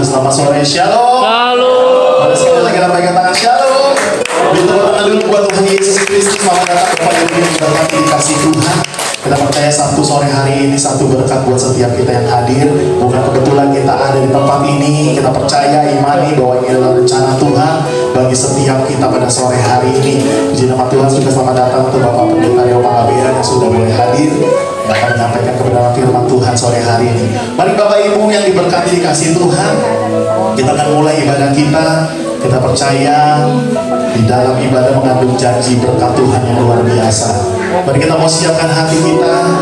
Tuhan. Selamat sore, shalom. Shalom. Pada sekali lagi kita pegang tangan, shalom. Beri tepuk tangan dulu buat Tuhan Yesus Kristus. Selamat datang kepada yang berkati dikasih Tuhan. Kita percaya Sabtu sore hari ini satu berkat buat setiap kita yang hadir. Bukan kebetulan kita ada di tempat ini. Kita percaya, imani bahwa ini adalah rencana Tuhan bagi setiap kita pada sore hari ini. Puji nama Tuhan. Juga selamat datang untuk Bapak Pendeta Rio Pangabea yang sudah boleh hadir yang akan menyampaikan kebenaran firman Tuhan sore hari ini. Mari Bapak Ibu yang diberkati dikasih Tuhan, kita akan mulai ibadah kita. Kita percaya di dalam ibadah mengandung janji berkat Tuhan yang luar biasa. Mari kita mau siapkan hati kita,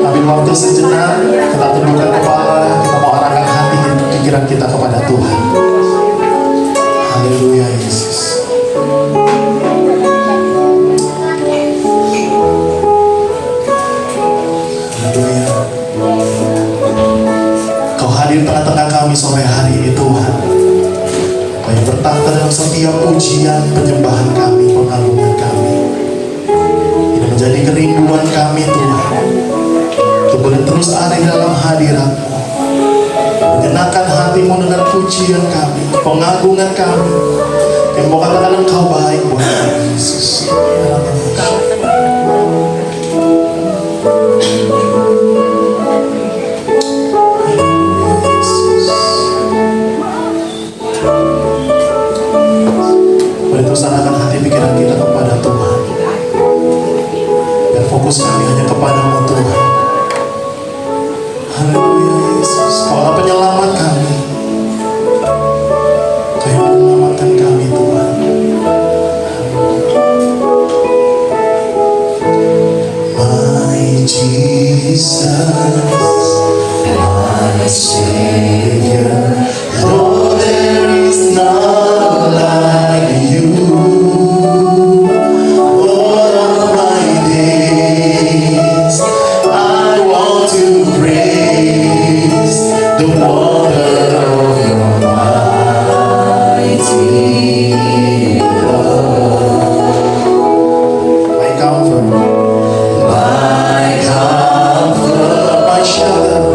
ambil waktu sejenak, kita tundukkan kepala, kita mau arahkan hati dan pikiran kita kepada Tuhan. Haleluya Yesus. Haleluya. Kau hadir tengah-tengah kami sore hari ini Tuhan. Kau yang bertakhta dalam setiap pujian, penyembahan kami, pengagungan kami. Ini menjadi kerinduan kami Tuhan, untuk boleh terus ada di dalam hadirat-Mu, menyenangkan hati-Mu dengan pujian kami, pengagungan kami. Yang mau katakan Engkau baik buat kami Yesus. Terus arahkan hati pikiran kita kepada Tuhan. Dan fokus kami hanya kepada-Mu Tuhan. Haleluya Yesus. Kau adalah penyelamat kami. Kau yang menyelamatkan kami Tuhan. My Jesus, my Savior, Lord, there is none like You. All of my days, I want to praise the wonder of Your mighty love. My comfort, my shelter,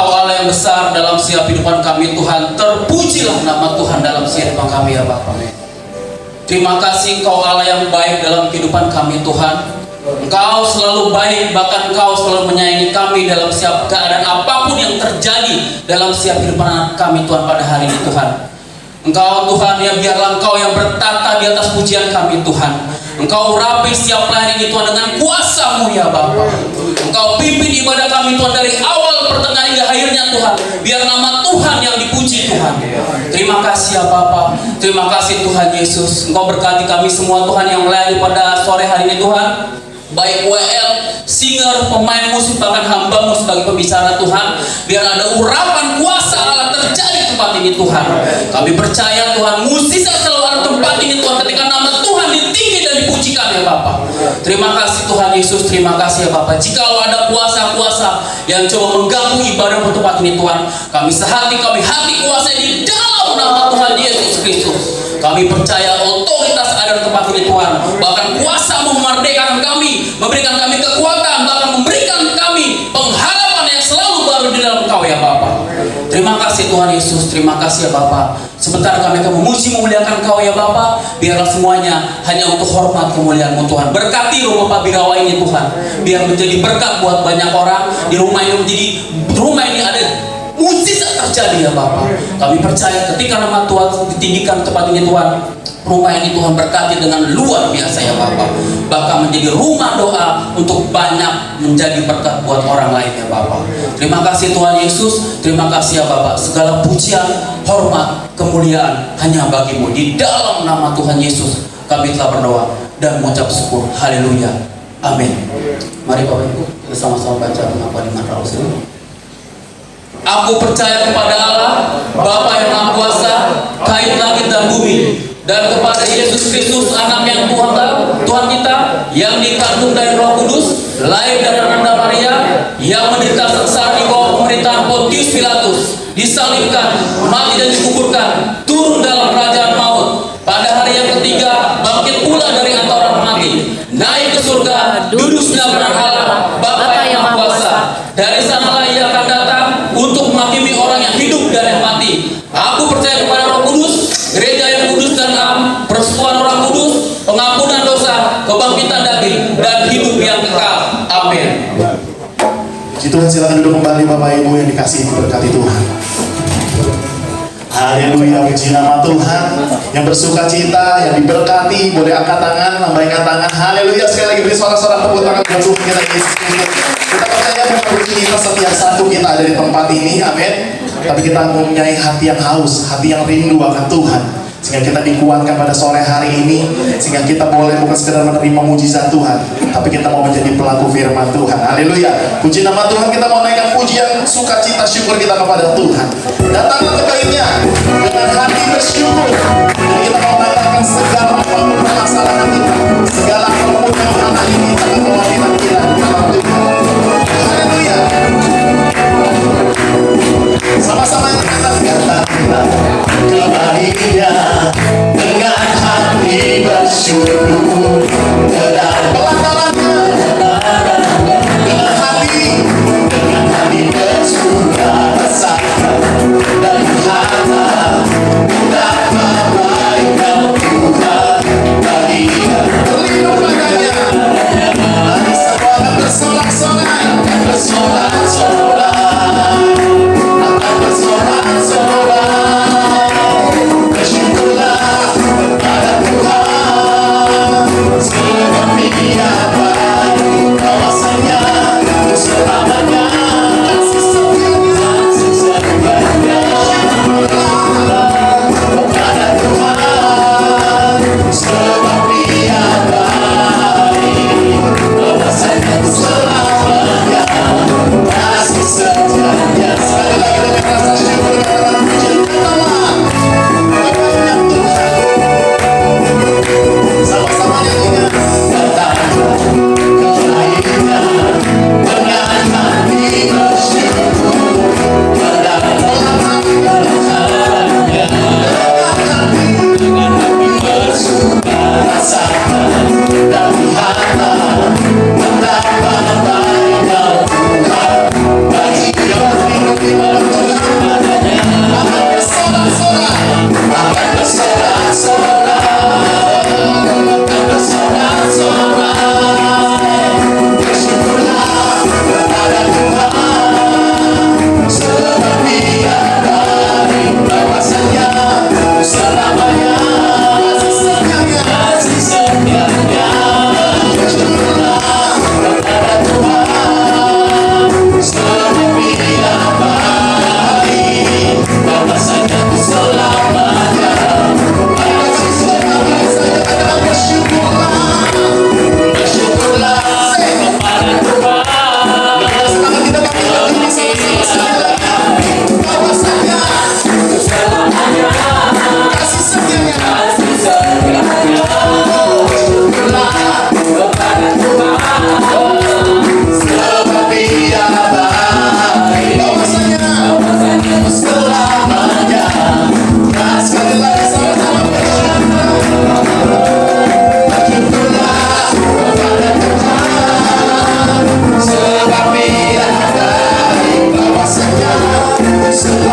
Engkau Allah yang besar dalam setiap kehidupan kami Tuhan. Terpujilah nama Tuhan dalam setiap kehidupan kami ya Bapa. Terima kasih Engkau Allah yang baik dalam kehidupan kami Tuhan. Engkau selalu baik, bahkan Engkau selalu menyayangi kami dalam setiap keadaan apapun yang terjadi dalam setiap kehidupan kami Tuhan pada hari ini Tuhan. Engkau Tuhan ya, biarlah Engkau yang bertata di atas pujian kami Tuhan. Engkau urapi setiap pelayan ini Tuhan dengan kuasa-Mu ya Bapa. Engkau pimpin ibadah kami Tuhan dari awal pertengahan hingga akhirnya Tuhan. Biar nama Tuhan yang dipuji Tuhan. Terima kasih ya Bapa. Terima kasih Tuhan Yesus. Engkau berkati kami semua Tuhan yang melayani pada sore hari ini Tuhan. Baik WL, singer, pemain musik, bahkan hamba-Mu sebagai pembicara Tuhan. Biar ada urapan kuasa Allah terjadi di tempat ini Tuhan. Kami percaya Tuhan, musisi selalu ada tempat ini Tuhan ketika nama Tuhan ditinggi dan dipujikan ya Bapa. Terima kasih Tuhan Yesus, terima kasih ya Bapa. Jikalau ada kuasa-kuasa yang coba mengganggu ibadah tempat ini Tuhan, kami sehati, kami hati kuasa di dalam nama Tuhan Yesus Kristus. Kami percaya otoritas ada di tempat ini Tuhan. Bahkan kuasa-Mu memerdekakan kami, memberikan kami kekuatan, bahkan memberikan kami pengharapan yang selalu baru di dalam Engkau ya Bapa. Terima kasih Tuhan Yesus, terima kasih ya Bapa. Sebentar kami akan memuji memuliakan Engkau ya Bapa. Biarlah semuanya hanya untuk hormat kemuliaan-Mu Tuhan. Berkati rumah Pak Birawa ini Tuhan. Biar menjadi berkat buat banyak orang. Di rumah ini ada mujizat terjadi ya Bapa. Kami percaya ketika nama Tuhan ditinggikan tempat ini Tuhan, rumah ini Tuhan berkati dengan luar biasa ya Bapa. Bahkan menjadi rumah doa untuk banyak menjadi berkat buat orang lain ya Bapa. Terima kasih Tuhan Yesus, terima kasih ya Bapa. Segala pujian, hormat, kemuliaan hanya bagi-Mu. Di dalam nama Tuhan Yesus kami telah berdoa dan mengucap syukur. Haleluya. Amin. Mari Bapak Ibu bersama-sama baca pengakuan iman Rasul. Aku percaya kepada Allah, Bapa yang Maha Kuasa, Kait langit dan bumi, dan kepada Yesus Kristus, Anak yang Tuhan kita, yang dikandung dari Roh Kudus, lahir dari Nanda Maria, yang menderita sengsara di bawah pemerintahan Pontius Pilatus, disalibkan, mati dan dikuburkan, turun dalam kerajaan maut, pada hari yang ketiga bangkit pula dari antara orang mati, naik ke surga, duduk sebelah kanan Allah, Bapa yang Maha Kuasa. Dari sanalah Ia akan datang untuk menghakimi orang yang hidup dan yang mati. Aku percaya kepada Roh Kudus, gereja yang kudus dan am, persekutuan orang kudus, pengampunan dosa, kebangkitan daging, dan hidup yang kekal. Amin. Puji Tuhan, silakan duduk kembali Bapak Ibu yang dikasihi berkati Tuhan. Haleluya, puji nama Tuhan. Yang bersuka cita, yang diberkati, boleh angkat tangan, lambaikan tangan. Haleluya, sekali lagi beri suara-suara tepuk tangan buat Tuhan kita Yesus Kristus. Kita percaya bahwa kita setiap satu kita ada di tempat ini, amin. Tapi kita mempunyai hati yang haus, hati yang rindu akan Tuhan. Sehingga kita dikuatkan pada sore hari ini, sehingga kita boleh bukan sekedar menerima mujizat Tuhan, tapi kita mau menjadi pelaku firman Tuhan. Haleluya, puji nama Tuhan. Kita mau naikkan pujian sukacita syukur kita kepada Tuhan. Datanglah ke baitnya dengan hati bersyukur. Dan kita mau mengatakan segala apapun permasalahan kita, segala apapun yang menghalangi kita kewajiban kita di dalam Tuhan. Haleluya. Sama-sama kita katakan kembalinya dengan hati bersyukur, dan pelan-pelannya dengan hati bersuka rasa dan harta mudah membaikan Tuhan bagi berlindung padanya.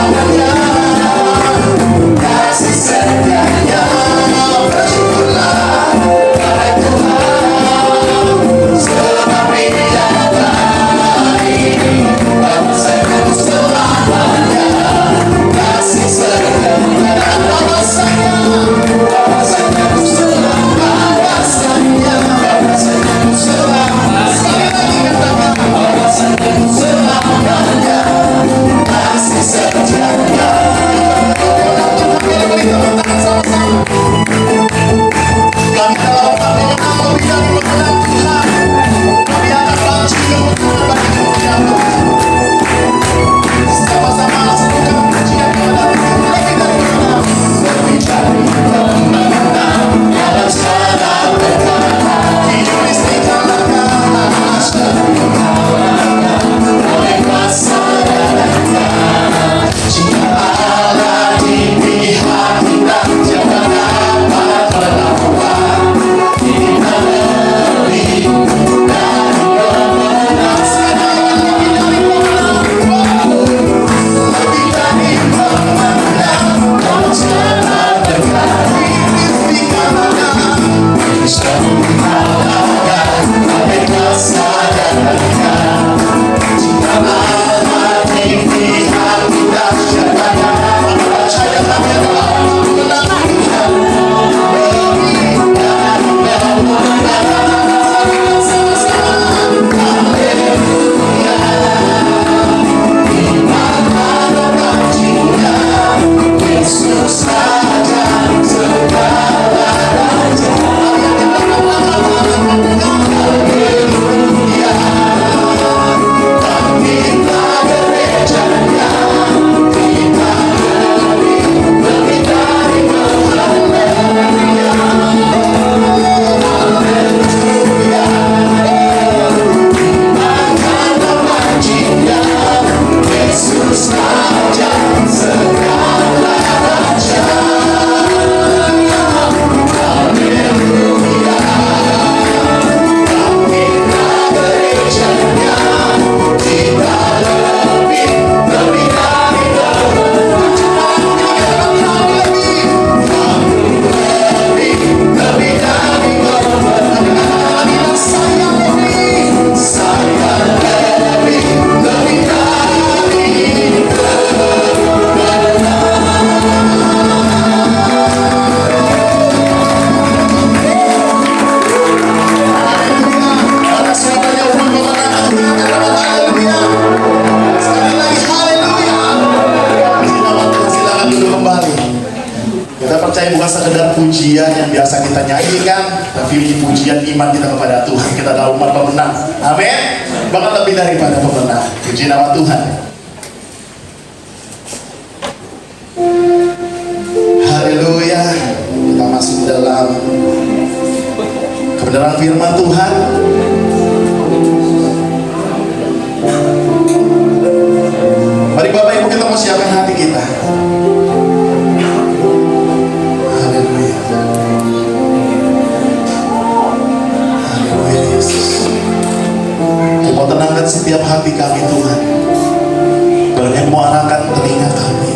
kesempatannya, kasih setianya. Bersyukurlah pada Tuhan, sebab Dia baik, bangsaku selamanya. Kasih setianya, bahwasanya bangsaku selamanya, bahwasanya bangsaku selamanya. Sekali lagi katakan, bahwasanya selamanya. Kasih setianya. Beri tepuk tangan sama-sama. Kami dalam kami mengenal lebih dari mengenal Tuhan. Kami akan banci kemuliaan bagi kemuliaan Tuhan. Sama-sama langsungkan pujian kepada Tuhan. Lebih dari mengenal, lebih dari mengenal, dalam segala perkara hidup istiqamahkan, oleh kuasa dan jika Allah di pihak kita, jangan dapat melawan. Kita lebih dari pemenang, lebih dari pemenang, lebih dari pemenang. Dalam segala perkara hidup istiqamahkan, bisa mengalahkan oleh kuasa dan jika Allah di pihak kita, jangan dapat percaya kami adalah kemenangan Tuhan. Lebih dari kemenangan, sama-sama. Haleluya. Iman dan cinta, Yesus saja segala raja. Haleluya. Kita gerejanya, kita lebih dari haleluya. Haleluya. Iman dan cinta, Yesus Raja segala raja. Haleluya. Kita gerejanya, kita lebih dari lebih dari saya lebih dari Karena suaranya umat memenangkan Tuhan, haleluya. Sekali lagi haleluya. Puji nama Tuhan, silakan duduk kembali. Kita percaya bukan sekedar pujian yang biasa kita nyanyikan, tapi ini pujian iman kita kepada Tuhan. Kita adalah umat pemenang, amin. Bahkan lebih daripada pemenang. Puji nama Tuhan. Haleluya. Kita masuk dalam kebenaran firman Tuhan. Mari Bapak Ibu kita mau siapkan hati kita. Haleluya. Haleluya Yesus. Kau mau tenangkan setiap hati kami Tuhan. Bermuarakan telinga kami,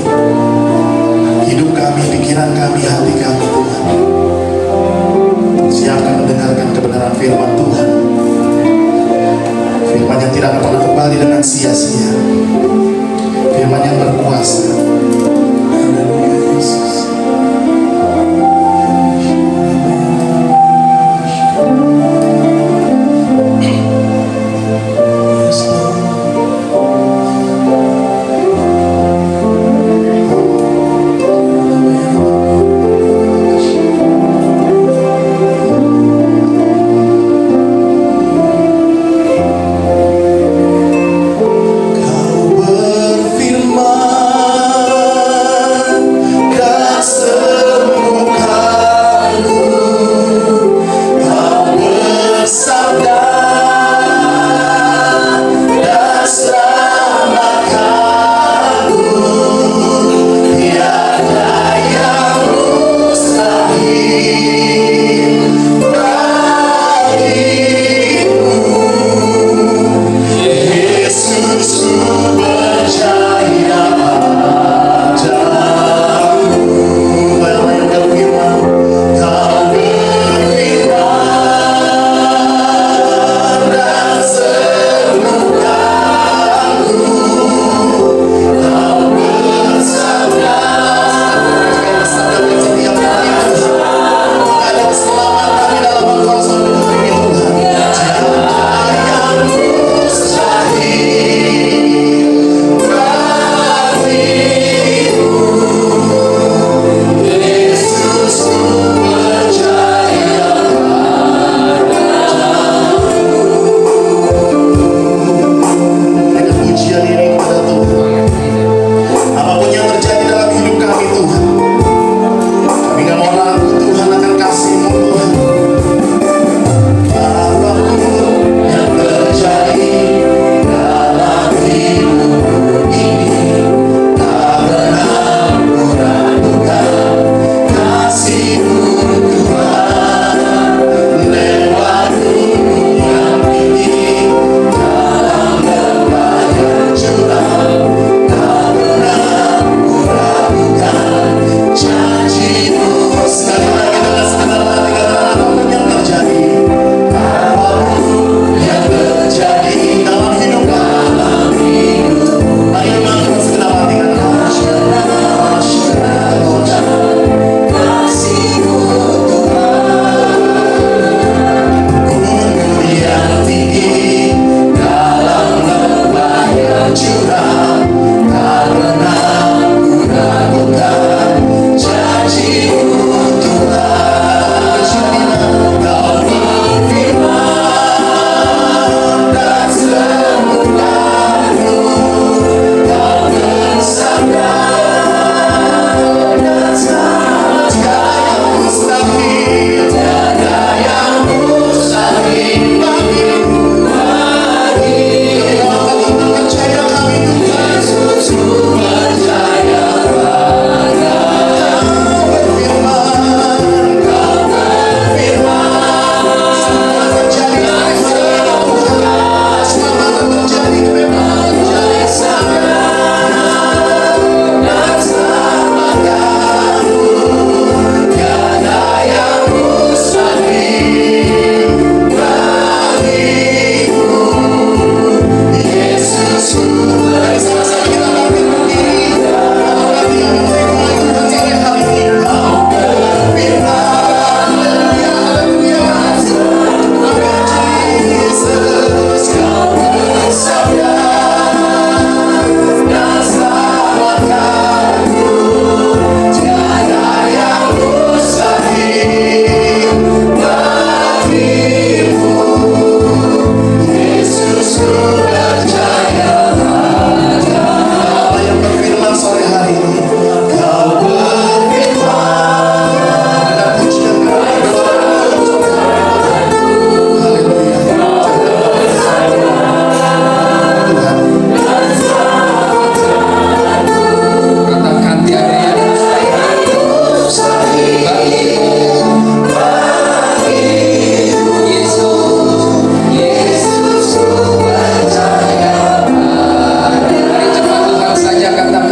hidup kami, pikiran kami, hati kami Tuhan. Siapkan mendengarkan kebenaran firman Tuhan. Firman yang tidak akan pernah kembali dengan sia-sia. Firman yang berkuasa. Haleluya Yesus. Yes, Lord. Kau berfirman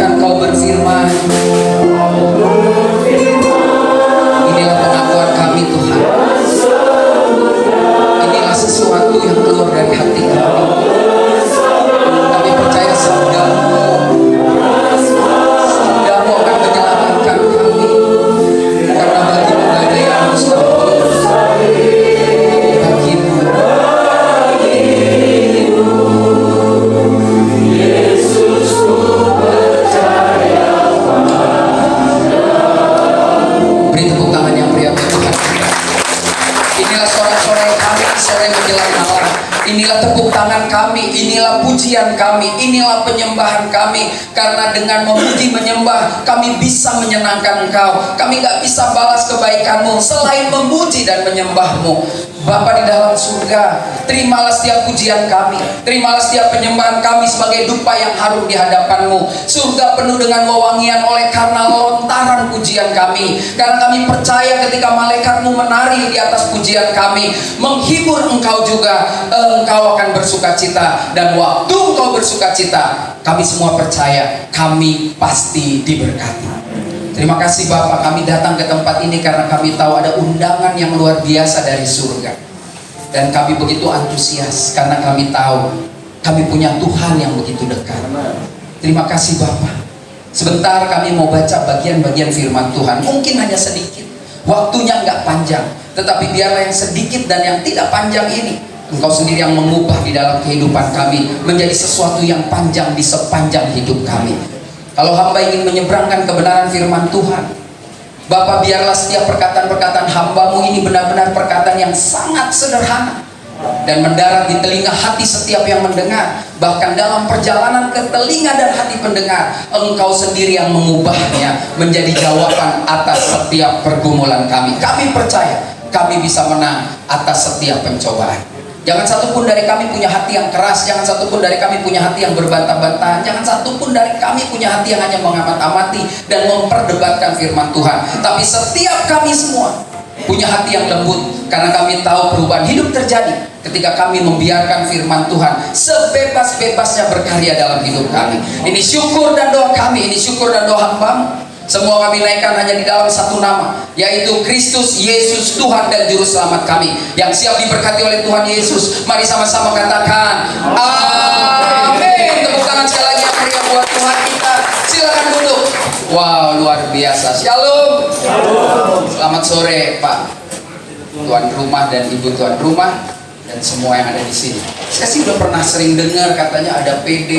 Tuhan, Kau berfirman. Inilah pengakuan kami Tuhan. Inilah sesuatu yang keluar dari hati kami. Kami percaya sabdamu akan menyelamatkan kami. Karena bagimu gak ada yang mustahil. Bagimu beri tepuk tangan yang meriah buat Tuhan. Inilah sorak-sorai kami sore menjelang malam. Inilah tepuk tangan kami, inilah pujian kami, inilah penyembahan kami. Karena dengan memuji menyembah kami bisa menyenangkan Engkau. Kami gak bisa balas kebaikan-Mu selain memuji dan menyembah-Mu. Bapa di dalam surga, terimalah setiap pujian kami, terimalah setiap penyembahan kami sebagai dupa yang harum di hadapan-Mu. Surga penuh dengan wewangian oleh karena lontaran pujian kami. Karena kami percaya ketika malaikat-Mu menari di atas pujian kami, menghibur Engkau juga, Engkau akan bersukacita. Dan waktu Engkau bersukacita, kami semua percaya kami pasti diberkati. Terima kasih Bapak, kami datang ke tempat ini karena kami tahu ada undangan yang luar biasa dari surga. Dan kami begitu antusias karena kami tahu kami punya Tuhan yang begitu dekat. Terima kasih Bapak. Sebentar kami mau baca bagian-bagian firman Tuhan. Mungkin hanya sedikit, waktunya nggak panjang, tetapi biarlah yang sedikit dan yang tidak panjang ini Engkau sendiri yang mengubah di dalam kehidupan kami menjadi sesuatu yang panjang di sepanjang hidup kami. Kalau hamba ingin menyeberangkan kebenaran firman Tuhan, Bapak biarlah setiap perkataan-perkataan hamba-Mu ini benar-benar perkataan yang sangat sederhana dan mendarat di telinga hati setiap yang mendengar. Bahkan dalam perjalanan ke telinga dan hati pendengar, Engkau sendiri yang mengubahnya menjadi jawaban atas setiap pergumulan kami. Kami percaya kami bisa menang atas setiap pencobaan. Jangan satupun dari kami punya hati yang keras. Jangan satupun dari kami punya hati yang berbantah-bantahan. Jangan satupun dari kami punya hati yang hanya mengamat-amati dan memperdebatkan firman Tuhan. Tapi setiap kami semua punya hati yang lembut, karena kami tahu perubahan hidup terjadi ketika kami membiarkan firman Tuhan sebebas-bebasnya berkarya dalam hidup kami. Ini syukur dan doa kami, ini syukur dan doa hamba-Mu. Semua kami naikkan hanya di dalam satu nama, yaitu Kristus Yesus, Tuhan dan Juru Selamat kami, yang siap diberkati oleh Tuhan Yesus. Mari sama-sama katakan amin. Tepuk tangan sekali lagi yang meriah buat Tuhan kita. Silakan duduk. Wow, luar biasa. Shalom. Selamat sore Pak tuan rumah dan ibu tuan rumah dan semua yang ada di sini. Saya sih udah pernah sering dengar katanya ada PD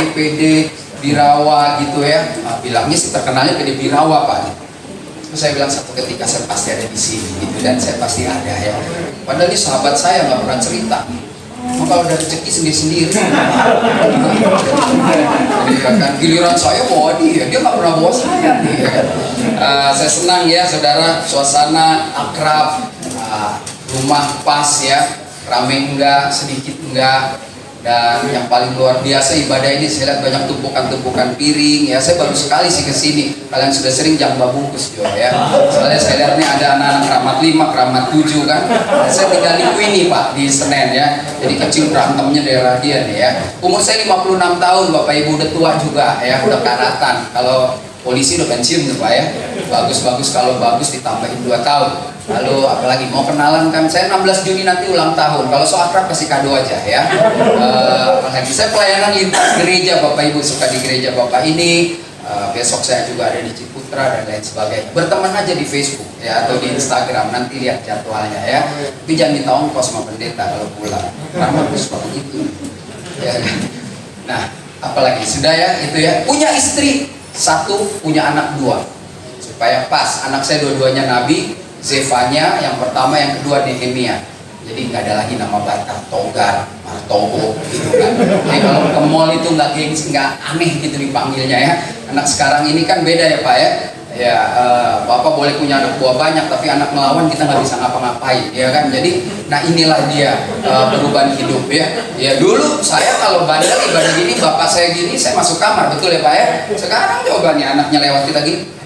Birawa gitu ya. Nah, bilangnya sih terkenalnya PD Birawa Pak. Terus saya bilang satu ketika saya pasti ada di sini gitu, dan saya pasti ada ya. Padahal ini sahabat saya nggak pernah cerita. Mau kalau ada rezeki sendiri-sendiri. Kan giliran saya bawa dia nggak pernah bawa saya. Saya senang ya saudara, suasana akrab, rumah pas ya, rame enggak, sedikit enggak. Dan yang paling luar biasa ibadah ini saya lihat banyak tumpukan-tumpukan piring ya. Saya baru sekali sih ke sini. Kalian sudah sering jamba bungkus juga ya. Soalnya saya lihat nih ada anak-anak keramat 5, keramat 7 kan. Dan saya tinggal di Queenie Pak di Senen ya. Jadi kecil berantemnya daerah dia nih ya. Umur saya 56 tahun, Bapak Ibu udah tua juga ya, udah karatan. Kalau polisi udah pensiun tuh Pak ya. Bagus-bagus, kalau bagus ditambahin 2 tahun. Lalu apalagi mau kenalan kan, saya 16 Juni nanti ulang tahun. Kalau so akrab kasih kado aja ya. Apalagi saya pelayanan lintas gereja, Bapak Ibu suka di gereja Bapak ini. Besok saya juga ada di Ciputra dan lain sebagainya. Berteman aja di Facebook ya atau di Instagram, nanti lihat jadwalnya ya. Tapi jangan minta ongkos sama pendeta kalau pulang. Karena harus begitu. Ya. Nah, apalagi sudah ya itu ya. Punya istri 1, punya anak 2. Supaya pas, anak saya dua-duanya nabi. Zefanya yang pertama, yang kedua Nehemia. Jadi nggak ada lagi nama Batak, Togar, Martobo gitu kan. Jadi kalau ke mall itu nggak gengsi, nggak aneh gitu dipanggilnya ya. Anak sekarang ini kan beda ya Pak ya. Ya Bapak boleh punya anak buah banyak, tapi anak melawan kita nggak bisa ngapa-ngapain ya kan. Jadi nah inilah dia perubahan hidup ya. Ya dulu saya kalau bandel ibadah gini, bapak saya gini, saya masuk kamar, betul ya Pak ya. Sekarang jawabannya anaknya lewat kita gini.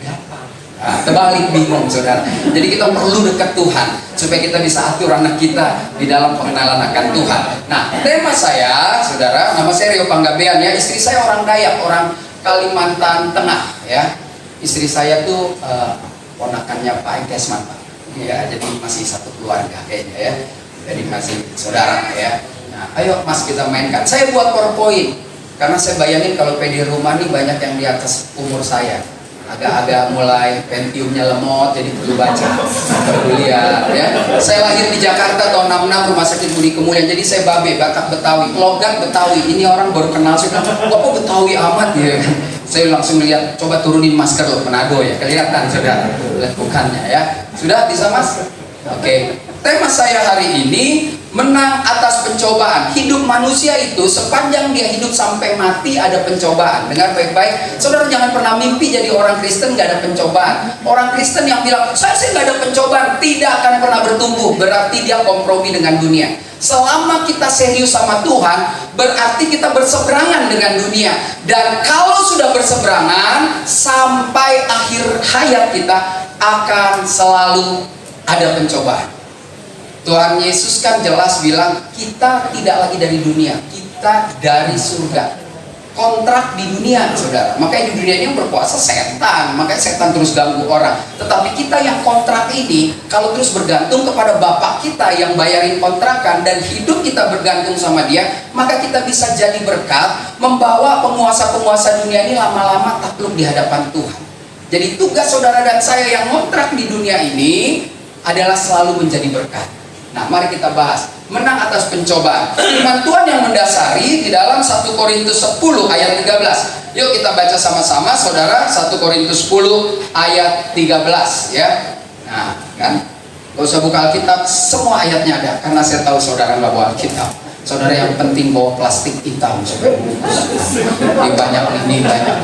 Nah, terbalik bingung saudara. Jadi kita perlu dekat Tuhan supaya kita bisa atur anak kita di dalam pengenalan akan Tuhan. Nah, tema saya saudara, nama saya Rio Panggabean ya. Istri saya orang Dayak, orang Kalimantan Tengah ya. Istri saya tuh ponakannya Pak Enkesman Pak. Ya, jadi masih satu keluarga kayaknya ya. Jadi masih saudara ya. Nah, ayo Mas kita mainkan. Saya buat PowerPoint karena saya bayangin kalau PD rumah nih banyak yang di atas umur saya. Agak-agak mulai Pentiumnya lemot, jadi perlu baca, perlu lihat ya. Saya lahir di Jakarta tahun 66, Rumah Sakit Budi Kemuliaan. Jadi saya Babe, Batak Betawi, logat Betawi. Ini orang baru kenal, saya bilang, kok Betawi amat ya. Saya langsung lihat, coba turunin masker loh, Manado ya, kelihatan sudah lekukannya ya. Sudah bisa Mas? Oke. Tema saya hari ini, menang atas pencobaan. Hidup manusia itu sepanjang dia hidup sampai mati ada pencobaan. Dengar baik-baik, saudara jangan pernah mimpi jadi orang Kristen gak ada pencobaan. Orang Kristen yang bilang, saya sih gak ada pencobaan, tidak akan pernah bertumbuh. Berarti dia kompromi dengan dunia. Selama kita serius sama Tuhan, berarti kita berseberangan dengan dunia. Dan kalau sudah berseberangan, sampai akhir hayat kita akan selalu ada pencobaan. Tuhan Yesus kan jelas bilang, kita tidak lagi dari dunia, kita dari surga. Kontrak di dunia, saudara. Makanya di dunia ini yang berkuasa setan, makanya setan terus ganggu orang. Tetapi kita yang kontrak ini, kalau terus bergantung kepada Bapak kita yang bayarin kontrakan dan hidup kita bergantung sama dia, maka kita bisa jadi berkat, membawa penguasa-penguasa dunia ini lama-lama takluk di hadapan Tuhan. Jadi tugas saudara dan saya yang kontrak di dunia ini adalah selalu menjadi berkat. Nah, mari kita bahas menang atas pencobaan. Firman Tuhan yang mendasari di dalam 1 Korintus 10 ayat 13. Yuk kita baca sama-sama saudara, 1 Korintus 10 ayat 13 ya. Nah, kan gak usah buka Alkitab, semua ayatnya ada karena saya tahu saudara nggak bawa Alkitab. Saudara yang penting bawa plastik hitam supaya bungkus. Ini banyak ini banyak.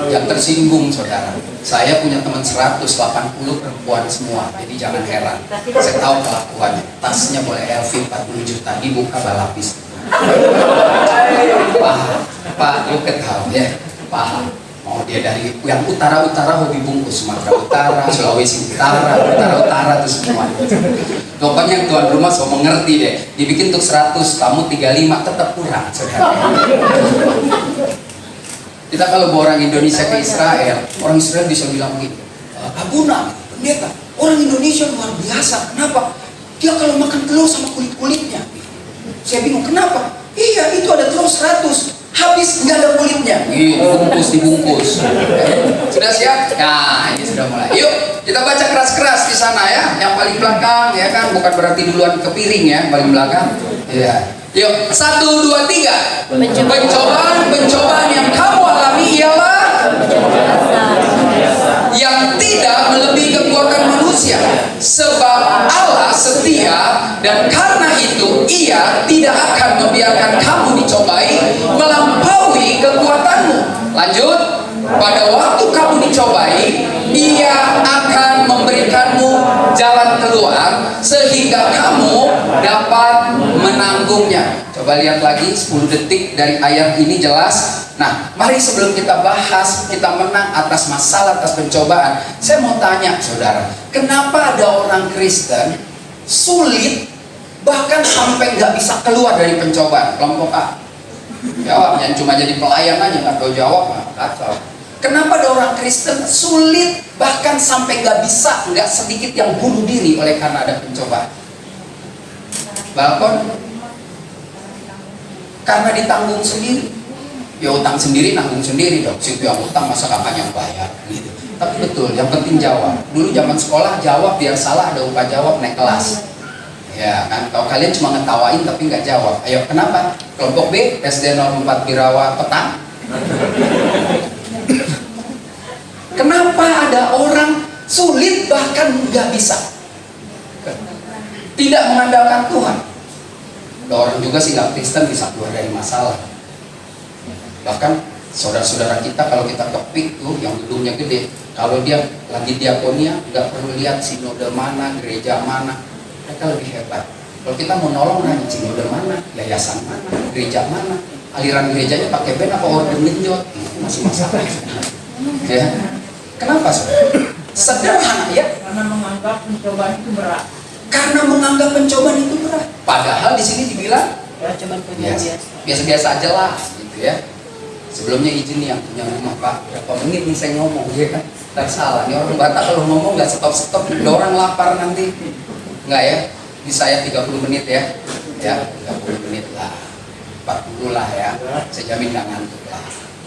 Yang tersinggung saudara. Saya punya teman 180 perempuan semua, jadi jangan heran. Saya tahu kelakuannya. Tasnya boleh LV 40 juta, dibuka balapis. Pak, lu ketahui ya, paham. Oh dia dari yang utara-utara hobi bungkus, Sumatera Utara, Sulawesi Utara itu semua. Pokoknya yang tuan rumah so mengerti deh. Dibikin untuk 100, kamu 35 tetap kurang, saudara. Kita kalau bawa orang Indonesia ke Israel, orang Israel bisa bilang begini, Abuna, pendeta, orang Indonesia luar biasa. Kenapa? Dia kalau makan telur sama kulit-kulitnya. Saya bingung, kenapa? Iya, itu ada telur 100. Habis nggak ada kulitnya, dibungkus. Sudah siap? Nah, ini sudah mulai. Yuk, kita baca keras-keras di sana ya. Yang paling belakang ya kan, bukan berarti duluan ke piring ya, paling belakang. Ya. Yuk, 1, 2, 3. Pencobaan yang kamu alami ialah yang tidak melebihi kekuatan manusia. Sebab Allah setia dan karena itu Ia tidak akan membiarkan kamu dicobai melampaui kekuatanmu. Lanjut, pada waktu kamu dicobai, Ia akan memberikanmu jalan keluar sehingga kamu dapat menanggungnya. Coba lihat lagi 10 detik dari ayat ini jelas. Nah, mari sebelum kita bahas, kita menang atas masalah, atas pencobaan, saya mau tanya saudara, kenapa ada orang Kristen sulit bahkan sampai nggak bisa keluar dari pencobaan? Kelompok A jawab, yang cuma jadi pelayan aja nggak tahu jawab, kacau. Kenapa ada orang Kristen sulit bahkan sampai nggak bisa, nggak sedikit yang bunuh diri oleh karena ada pencobaan? Balkon? Karena ditanggung sendiri. Ya utang sendiri, nanggung sendiri dong. Situ yang utang masa kapan yang bayar gitu. Tapi betul, yang penting jawab. Dulu zaman sekolah jawab, biar salah ada upah jawab naik kelas. Ya kan, kalau kalian cuma ngetawain tapi nggak jawab. Ayo, kenapa? Kelompok B, SD 04 Birawa Petang. Kenapa ada orang sulit bahkan nggak bisa? Tidak mengandalkan Tuhan. Ada orang juga sih nggak Kristen bisa keluar dari masalah. Bahkan saudara-saudara kita kalau kita kepik tuh yang gedungnya gede, kalau dia lagi diakonia nggak perlu lihat sinode mana, gereja mana, mereka lebih hebat. Kalau kita mau nolong nanya sinode mana, yayasan mana, gereja mana, aliran gerejanya pakai band apa orden genjot, masih masalah. Ya, kenapa saudara? Sederhana ya. Karena menganggap pencobaan itu berat. Karena menganggap pencobaan itu berat. Padahal di sini dibilang Ya, cuman punya biasa. biasa-biasa aja lah. Gitu ya. Sebelumnya izin nih yang punya rumah, Pak, berapa menit nih saya ngomong, ya kan? Tak salah, nih orang Batak kalau ngomong nggak stop-stop, orang lapar nanti. Enggak ya, di saya 30 menit ya. Ya, 30 menit lah, 40 lah ya, saya jamin nggak ngantuk lah.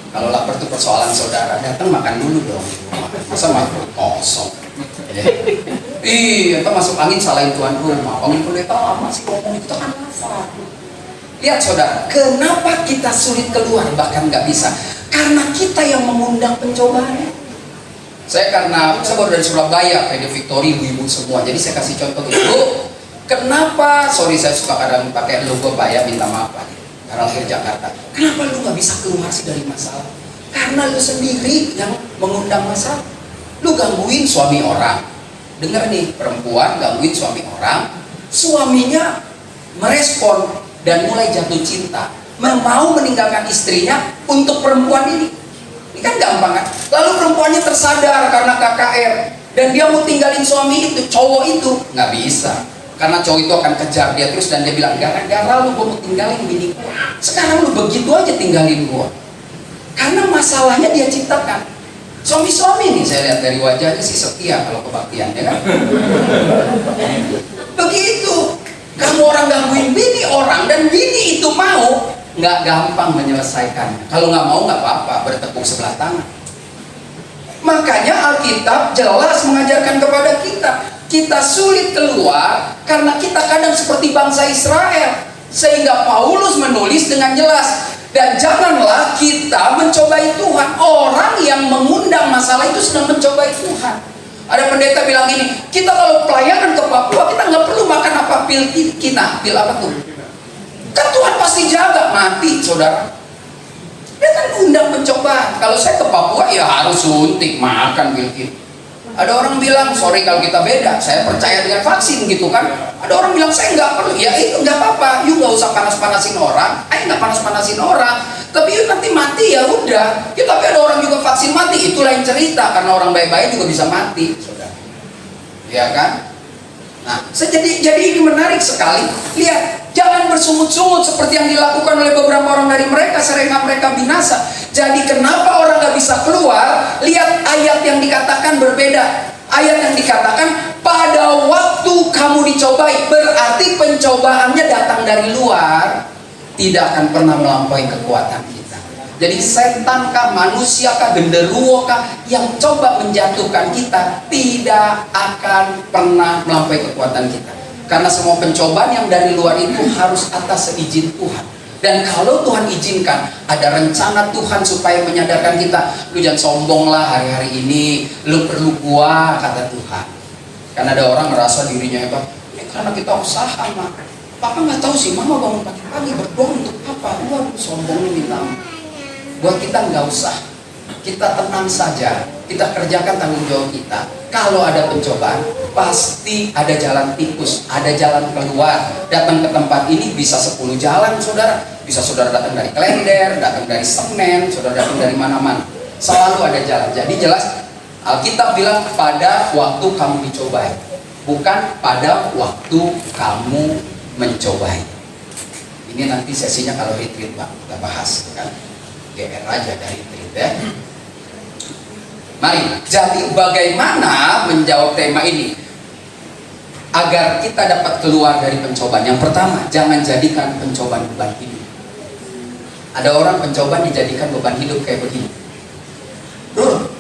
Kalau lapar tuh persoalan saudara, datang makan dulu dong. Masa makan kosong? Iya, kita masuk angin salahin tuan rumah. Angin pendeta lama sih ngomong, kita kan lapar. Lihat saudara, kenapa kita sulit keluar bahkan nggak bisa? Karena kita yang mengundang pencobaan. Saya baru dari Surabaya, kayak di Victory, ibu-ibu semua. Jadi saya kasih contoh dulu. Kenapa? Sorry saya suka kadang pakai logo Pak ya, minta maaf Pak. Karena lahir Jakarta. Kenapa lu nggak bisa keluar sih dari masalah? Karena lu sendiri yang mengundang masalah. Lu gangguin suami orang. Dengar nih, perempuan gangguin suami orang, suaminya merespon dan mulai jatuh cinta, mau meninggalkan istrinya untuk perempuan ini. Ini kan gampang kan? Lalu perempuannya tersadar karena KKR dan dia mau tinggalin suami itu, cowok itu nggak bisa, karena cowok itu akan kejar dia terus dan dia bilang, gara-gara lu gua mau tinggalin bini gua, sekarang lu begitu aja tinggalin gua. Karena masalahnya dia ciptakan. Suami-suami nih saya lihat dari wajahnya sih setia kalau kebaktian ya kan. Begitu. Kamu orang gangguin bini orang dan bini itu mau, nggak gampang menyelesaikannya. Kalau nggak mau nggak apa-apa, bertepuk sebelah tangan. Makanya Alkitab jelas mengajarkan kepada kita sulit keluar karena kita kadang seperti bangsa Israel. Sehingga Paulus menulis dengan jelas, dan janganlah kita mencobai Tuhan. Orang yang mengundang masalah itu sedang mencobai Tuhan. Ada pendeta bilang ini, kita kalau pelayanan ke Papua kita nggak perlu makan apa pil apa tuh? Kan Tuhan pasti jaga, mati saudara. Dia kan undang pencobaan. Kalau saya ke Papua ya harus suntik, makan pil. Ada orang bilang, sorry kalau kita beda, saya percaya dengan vaksin gitu kan. Ada orang bilang saya nggak perlu, ya itu nggak apa-apa. You nggak usah panas-panasin orang, nggak panas-panasin orang. Tapi you nanti mati ya udah. Ya, tapi ada orang juga vaksin mati, itu lain cerita. Karena orang baik-baik juga bisa mati, saudara. Ya kan? Nah, jadi ini menarik sekali. Lihat, jangan bersungut-sungut seperti yang dilakukan oleh beberapa orang dari mereka sehingga mereka binasa. Jadi kenapa orang gak bisa keluar? Lihat ayat yang dikatakan berbeda. Ayat yang dikatakan pada waktu kamu dicobai, berarti pencobaannya datang dari luar, tidak akan pernah melampaui kekuatan kita. Jadi setan kah, manusia kah, genderuwo kah yang coba menjatuhkan kita, tidak akan pernah melampaui kekuatan kita. Karena semua pencobaan yang dari luar itu harus atas seizin Tuhan. Dan kalau Tuhan izinkan, ada rencana Tuhan supaya menyadarkan kita, lu jangan sombong lah hari-hari ini, lu perlu gua, kata Tuhan. Karena ada orang merasa dirinya hebat, ya karena kita usaha mah. Papa nggak tahu sih, mama bangun pagi-pagi berdoa untuk papa. Waduh, sombongnya minta. Buat kita nggak usah, kita tenang saja, kita kerjakan tanggung jawab kita. Kalau ada pencobaan, pasti ada jalan tikus, ada jalan keluar. Datang ke tempat ini bisa 10 jalan, saudara. Bisa saudara datang dari Klender, datang dari Senen, saudara datang dari mana-mana. Selalu ada jalan. Jadi jelas, Alkitab bilang pada waktu kamu dicobai, bukan pada waktu kamu mencobai. Ini nanti sesinya kalau retreat Pak, kita bahas kan. GR aja dari retreat ya. Mari, jadi bagaimana menjawab tema ini agar kita dapat keluar dari pencobaan? Yang pertama, jangan jadikan pencobaan beban hidup. Ada orang pencobaan dijadikan beban hidup kayak begini.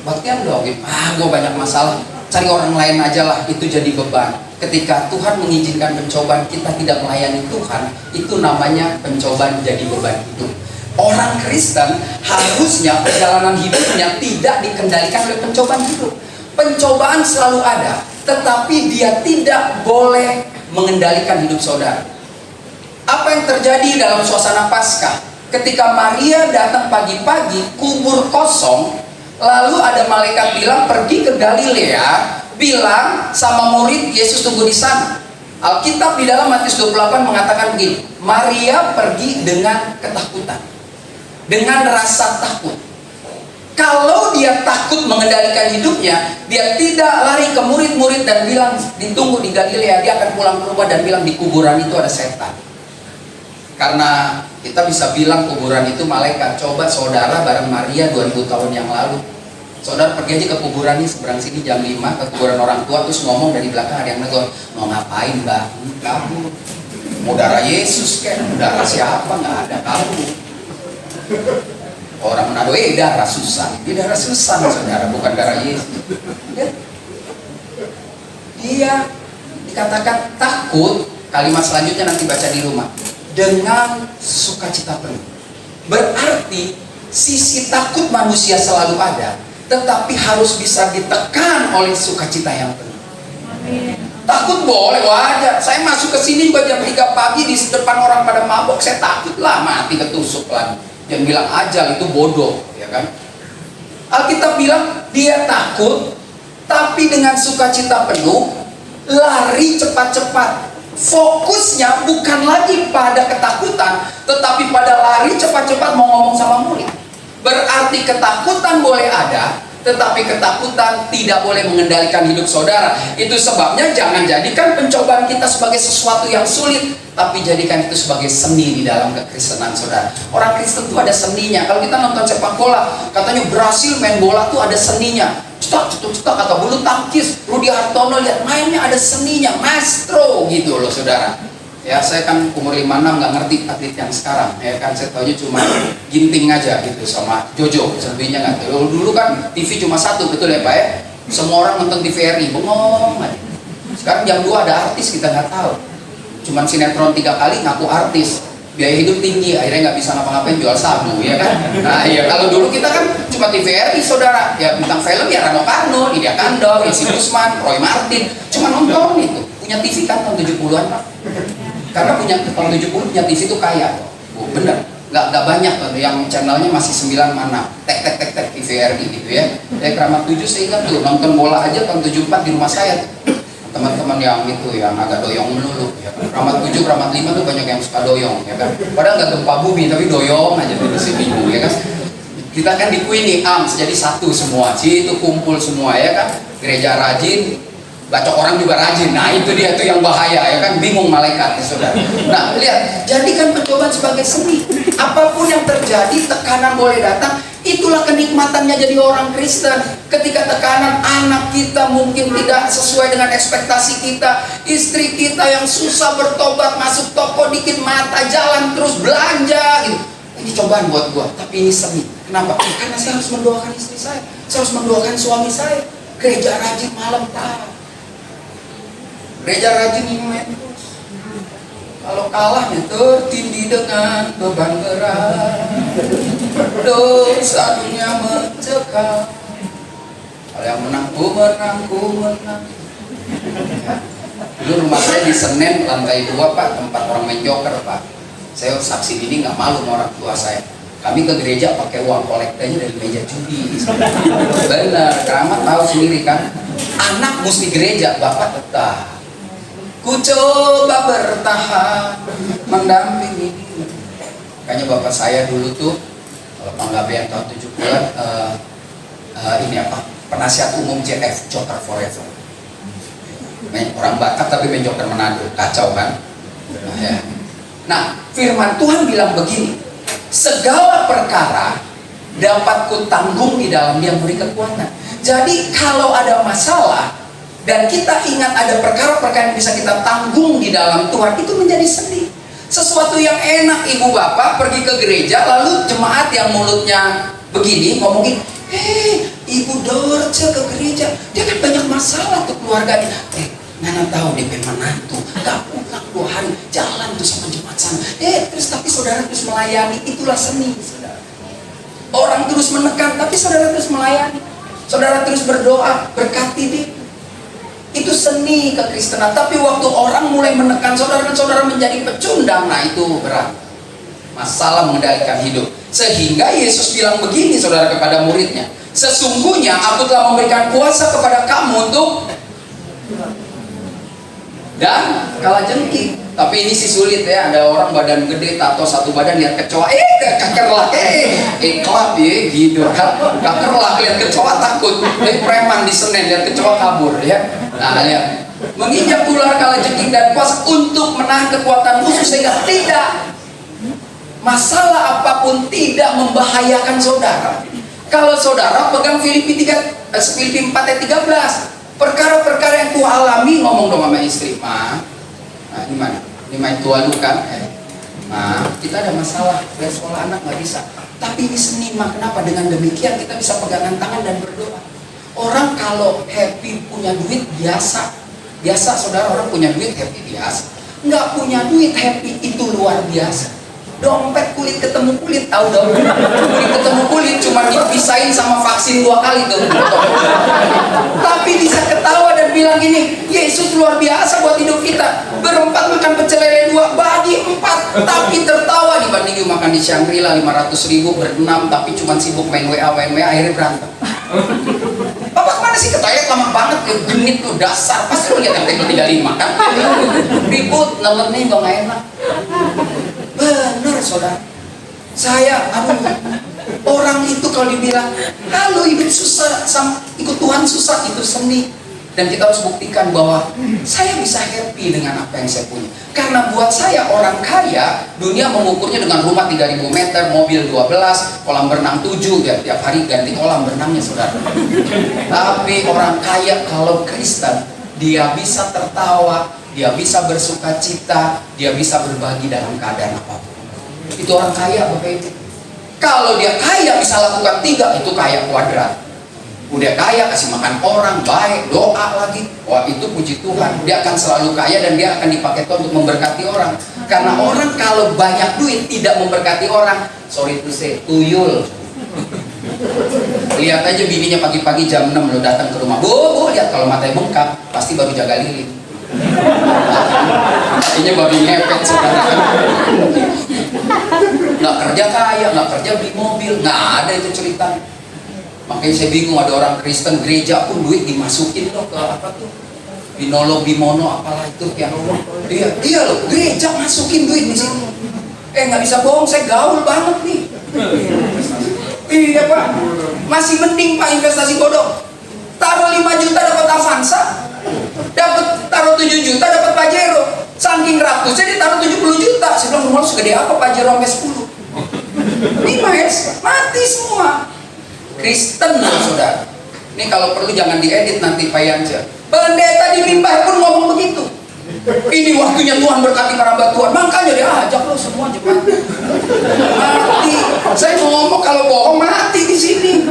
Baktian dong, gue banyak masalah, cari orang lain aja lah, itu jadi beban. Ketika Tuhan mengizinkan pencobaan, kita tidak melayani Tuhan, itu namanya pencobaan jadi beban hidup. Orang Kristen harusnya perjalanan hidupnya tidak dikendalikan oleh pencobaan hidup. Pencobaan selalu ada, tetapi dia tidak boleh mengendalikan hidup saudara. Apa yang terjadi dalam suasana Paskah? Ketika Maria datang pagi-pagi, kubur kosong, lalu ada malaikat bilang pergi ke Galilea, bilang sama murid Yesus tunggu di sana. Alkitab di dalam Matius 28 mengatakan begini, Maria pergi dengan ketakutan, dengan rasa takut. Kalau dia takut mengendalikan hidupnya, dia tidak lari ke murid-murid dan bilang ditunggu di Galilea. Dia akan pulang ke rumah dan bilang di kuburan itu ada setan. Karena Kita bisa bilang kuburan itu malaikat. Coba saudara bareng Maria 2000 tahun yang lalu, saudara pergi aja ke kuburannya seberang sini jam 5 ke kuburan orang tua, terus ngomong dari belakang ada yang negor, mau ngapain mbak? Kamu mau darah Yesus kan? Darah siapa? Nggak ada kamu. Orang Manado, darah Susan. Dia darah Susan saudara, bukan darah Yesus. Dia dikatakan takut. Kalimat selanjutnya nanti baca di rumah. Dengan sukacita penuh. Berarti sisi takut manusia selalu ada, tetapi harus bisa ditekan oleh sukacita yang penuh. Takut boleh, wajar. Saya masuk ke sini juga jam 3 pagi di depan orang pada mabok, saya takut lah mati ketusuk lagi. Jangan bilang ajal itu bodoh, ya kan? Alkitab bilang dia takut, tapi dengan sukacita penuh lari cepat-cepat. Fokusnya bukan lagi pada ketakutan, tetapi pada lari cepat-cepat mau ngomong sama murid. Berarti ketakutan boleh ada, tetapi ketakutan tidak boleh mengendalikan hidup saudara. Itu sebabnya jangan jadikan pencobaan kita sebagai sesuatu yang sulit, tapi jadikan itu sebagai seni di dalam kekristenan saudara. Orang Kristen itu ada seninya. Kalau kita nonton sepak bola, katanya Brasil main bola tuh ada seninya. Cetak kata bulu tangkis Rudi Hartono, lihat mainnya ada seninya, maestro gitu loh saudara. Ya saya kan umur 56 nggak ngerti atlet yang sekarang, ya kan saya tahunya cuma Ginting aja gitu sama Jojo, selebihnya nggak tahu. Dulu kan TV cuma satu, betul ya Pak ya? Semua orang nonton TVRI, bengong aja. Sekarang jam 2 ada artis kita nggak tahu, cuman sinetron 3 kali ngaku artis. Biaya hidup tinggi, akhirnya nggak bisa ngapa-ngapain, jual sabu, ya kan? Nah iya, kalau dulu kita kan cuma TVRI saudara, ya bintang film ya Rano Karno, Lydia Kandor, Isi Gusman, Roy Martin, cuma nonton itu. Punya TV kan tahun 70-an Pak, karena punya tahun 70 punya TV itu kaya, bener, nggak banyak yang channelnya masih 9 mana, tek TVRI gitu ya. Dari Keramat 7 saya ingat tuh nonton bola aja tahun 74 di rumah saya tuh. Teman-teman yang itu yang agak doyong melulu ya kan? Keramat 7, Keramat 5 tuh banyak yang suka doyong ya kan, padahal nggak gempa bumi tapi doyong aja terus bingung ya kan. Kita kan di Queenie Ams jadi satu semua sih, itu kumpul semua ya kan, gereja rajin, baca orang juga rajin. Nah itu dia tuh yang bahaya ya kan, bingung malaikat ya saudara. Nah lihat, jadikan pencobaan sebagai seni. Apapun yang terjadi, tekanan boleh datang. Itulah kenikmatannya jadi orang Kristen. Ketika tekanan anak kita mungkin tidak sesuai dengan ekspektasi kita, istri kita yang susah bertobat, masuk toko dikit mata jalan terus belanja gitu. Ini cobaan buat gua, tapi ini seni. Kenapa? Karena saya harus mendoakan istri saya harus mendoakan suami saya. Gereja rajin malam tak, gereja rajin ingat. Kalau kalah ya tertindih dengan beban berat, dosa dunia mencekam. Kalau yang menang, ku menang. Dulu rumah saya di Senen lantai 2 Pak, tempat orang main joker Pak. Saya saksi ini nggak malu sama orang tua saya. Kami ke gereja pakai uang kolektanya dari meja judi. Benar, Keramat tahu sendiri kan. Anak mesti gereja, bapak tetap. Ku coba bertahan mendampingi. Makanya bapak saya dulu tuh kalau penggabean tahun 70-an ini apa? Penasihat umum JF, Joker Forever. Orang Batak tapi main Joker Manado, kacau kan? Nah, firman Tuhan bilang begini, segala perkara dapat kutanggung di dalam Dia beri kekuatan. Jadi kalau ada masalah dan kita ingat ada perkara-perkara yang bisa kita tanggung di dalam Tuhan, itu menjadi seni. Sesuatu yang enak ibu bapak pergi ke gereja, lalu jemaat yang mulutnya begini ngomongin, ibu Dorce ke gereja, dia kan banyak masalah tuh keluarganya. Nana tahu dia pengen menantu, gak pulang 2 hari, jalan tuh sama jemaat sana. Terus tapi saudara terus melayani, itulah seni saudara. Orang terus menekan, tapi saudara terus melayani. Saudara terus berdoa, berkati dia. Itu seni kekristenan. Tapi waktu orang mulai menekan saudara dan saudara menjadi pecundang, nah itu berat. Masalah mengendalikan hidup. Sehingga Yesus bilang begini saudara kepada muridnya, sesungguhnya aku telah memberikan kuasa kepada kamu untuk dan kalajengking. Tapi ini sih sulit ya, ada orang badan gede, tato satu badan, lihat kecoa, kekerlak, klap ya gitu kan. Kekerlak lihat kecoa takut, preman di Senen lihat kecoa kabur ya. Nah lihat, menginjak ular kalajengking dan kuasa untuk menahan kekuatan musuh sehingga tidak Masalah apapun tidak membahayakan saudara. Kalau saudara pegang Filipi 4 ayat 13, perkara-perkara yang Tuhan alami, ngomong dong sama istri, Ma, nah, ini mana? Ini main tua lu kan? Ma, kita ada masalah, dari sekolah anak nggak bisa. Tapi ini seni, Ma, kenapa? Dengan demikian kita bisa pegangan tangan dan berdoa. Orang kalau happy punya duit biasa saudara, orang punya duit happy biasa. Nggak punya duit happy itu luar biasa. Dompet kulit ketemu kulit, tahu dong? Kulit ketemu kulit cuma dipisahin sama vaksin 2 kali tuh. Tapi bisa ketawa dan bilang gini, Yesus luar biasa buat hidup kita. Berempat makan pecel lele 2, bagi 4, tapi tertawa dibanding makan di Shangri-La 500.000 berenam, tapi cuma sibuk main WA akhirnya berantem. Bapak kemana sih, ke toilet lama banget, genit tuh dasar, pasti lu lihat yang table 35 kan? Ribut, nelennya gak enak. Benar saudara, orang itu kalau dibilang kalau hidup susah sama ikut Tuhan susah, itu seni. Dan kita harus buktikan bahwa saya bisa happy dengan apa yang saya punya. Karena buat saya orang kaya, dunia mengukurnya dengan rumah 3.000 meter, mobil 12, kolam berenang 7, ya tiap hari ganti kolam berenangnya saudara. Tapi orang kaya kalau Kristen, dia bisa tertawa, dia bisa bersuka cita, dia bisa berbagi dalam keadaan apapun. Itu orang kaya Bapak Ibu. Kalau dia kaya bisa lakukan 3, itu kaya kuadrat. Udah kaya kasih makan orang, baik, doa lagi. Wah, itu puji Tuhan. Dia akan selalu kaya dan dia akan dipakai Tuhan untuk memberkati orang. Karena orang kalau banyak duit tidak memberkati orang, sorry to say, tuyul. Lihat aja bininya pagi-pagi jam 6 lo datang ke rumah. Bu, lihat kalau matanya bengkak, pasti baru jaga lilin. Kayaknya babi ngepet saudara. Nggak kerja kaya, nggak kerja beli mobil, nggak ada itu cerita. Makanya saya bingung, ada orang Kristen gereja pun duit dimasukin loh ke apa tuh, bimono apalah itu yang iya loh, gereja masukin duit di sini. Nggak bisa bohong, saya gaul banget nih. Iya Pak, masih mending Pak investasi bodong. Taruh 5 juta dapat Avanza, taruh 7 juta dapat Pajero. Saking rakusnya dia taruh 70 juta. Saya bilang rumah lu segede apa Pajero sampai 10? 5 mati semua. Kristen loh saudara. Ini kalau perlu jangan diedit nanti Pak Yanja. Pendeta di mimbar pun ngomong begitu. Ini waktunya Tuhan berkati para hamba Tuhan. Makanya dia ajak lo semua jemaat. Mati. Saya mau ngomong kalau bohong mati di sini.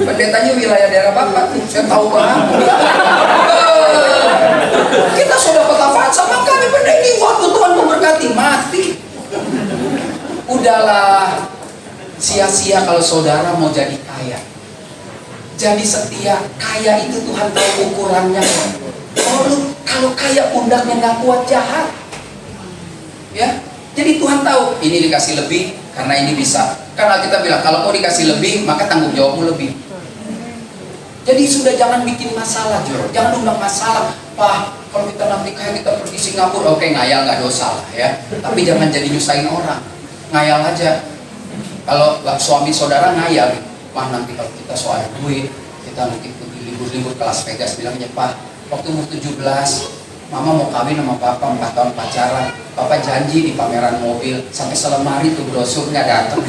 Pendetanya wilayah daerah Bapak tuh. Saya tahu banget. Kita sudah dapat Avanza, makanya pendeta ini waktu Tuhan memberkati mati. Udahlah. Sia-sia kalau saudara mau jadi kaya. Jadi setia, kaya itu Tuhan tahu ukurannya. Kalau kaya pundaknya nggak kuat jahat. Ya, jadi Tuhan tahu ini dikasih lebih karena ini bisa. Karena kita bilang kalau mau dikasih lebih maka tanggung jawabmu lebih. Jadi sudah jangan bikin masalah Jor, jangan undang masalah. Pak, kalau kita nanti kaya kita pergi Singapura, oke ngayal nggak dosa lah ya. Tapi jangan jadi nyusahin orang, ngayal aja. Kalau suami saudara ngayal, wah nanti kalau kita soal duit, kita nanti pergi libur-libur ke Las Vegas, bilangnya Pak, waktu umur 17, Mama mau kawin sama Papa 4 tahun pacaran. Papa janji di pameran mobil, sampai selemari tuh brosur nggak datang.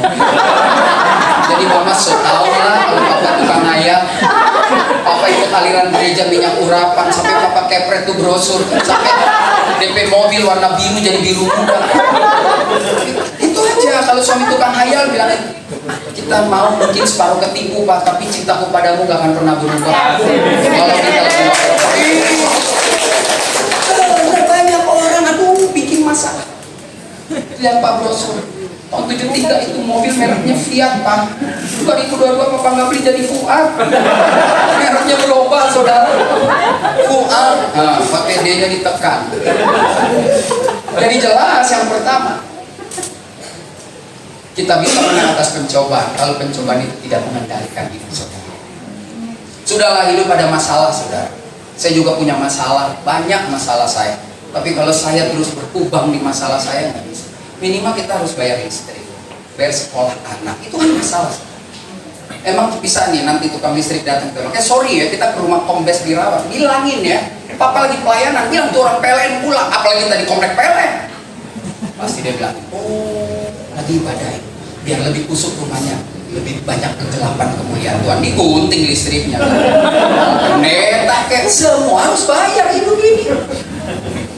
Jadi Mama setahun lah kalau Papa tukang ngayal. Papa ikut aliran gereja minyak urapan, sampai Papa kepret tuh brosur, sampai DP mobil warna biru jadi biru muda. Itu aja. Kalau suami tukang hayal bilang kita mau mungkin separuh ketipu Pak, tapi cintaku padamu gak akan pernah berubah. Kalau kita banyak orang bikin masalah. Lihat Pak brosur tahun 73 itu mobil mereknya Fiat Pak. 2022 Papa nggak beli jadi Fuad. Mereknya global saudara. Fuad. Nah, pakai D-nya ditekan. Jadi jelas yang pertama, kita bisa menang atas pencobaan kalau pencobaan itu tidak mengendalikan hidup saudara. Sudahlah hidup ada masalah saudara. Saya juga punya masalah, banyak masalah saya. Tapi kalau saya terus berkubang di masalah saya nggak bisa. Minimal kita harus bayar listrik, bayar sekolah anak, itu kan masalah. Emang bisa nih nanti tukang listrik datang ke rumah. Sorry ya, kita ke rumah kombes dirawat, bilangin ya, Papa lagi pelayanan, bilang tuh orang PLN pulang, apalagi tadi komplek PLN. Pasti dia bilang, oh lagi ibadah, biar lebih kusuk rumahnya, lebih banyak kegelapan kemuliaan Tuhan. Digunting listriknya, neta kayak semua harus bayar hidup ini.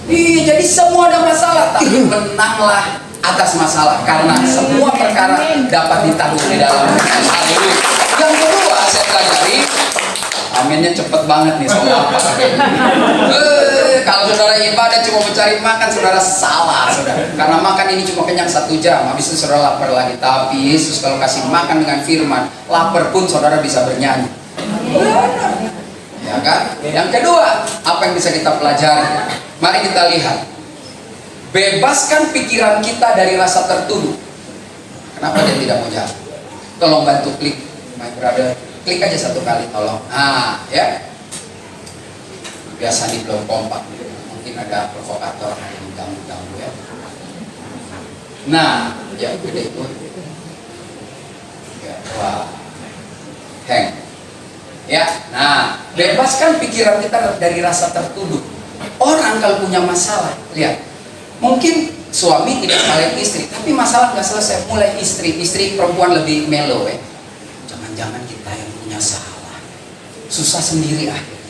Iya, jadi semua ada masalah, tapi menanglah atas masalah karena semua perkara dapat ditanggung di dalam. Haleluya. Yang kedua saya pelajari, aminnya cepet banget nih soal apa? Kalau saudara ibadah cuma mencari makan, saudara salah, saudara. Karena makan ini cuma kenyang 1 jam, habis itu saudara lapar lagi. Tapi Yesus kalau kasih makan dengan firman, lapar pun saudara bisa bernyanyi. Ya kan? Yang kedua, apa yang bisa kita pelajari? Mari kita lihat. Bebaskan pikiran kita dari rasa tertuduh. Kenapa dia tidak mau jahat? Tolong bantu klik, my brother. Klik aja 1 kali, tolong. Nah, ya. Biasa di belum kompak. Mungkin ada provokator yang ganggu-ganggu ya. Nah, ya gede itu. Ya, wah. Hang. Ya, nah, bebaskan pikiran kita dari rasa tertuduh. Orang kalau punya masalah, lihat. Mungkin suami tidak salah istri, tapi masalah nggak selesai. Mulai istri perempuan lebih melo ya. Jangan-jangan kita yang punya salah, susah sendiri akhirnya.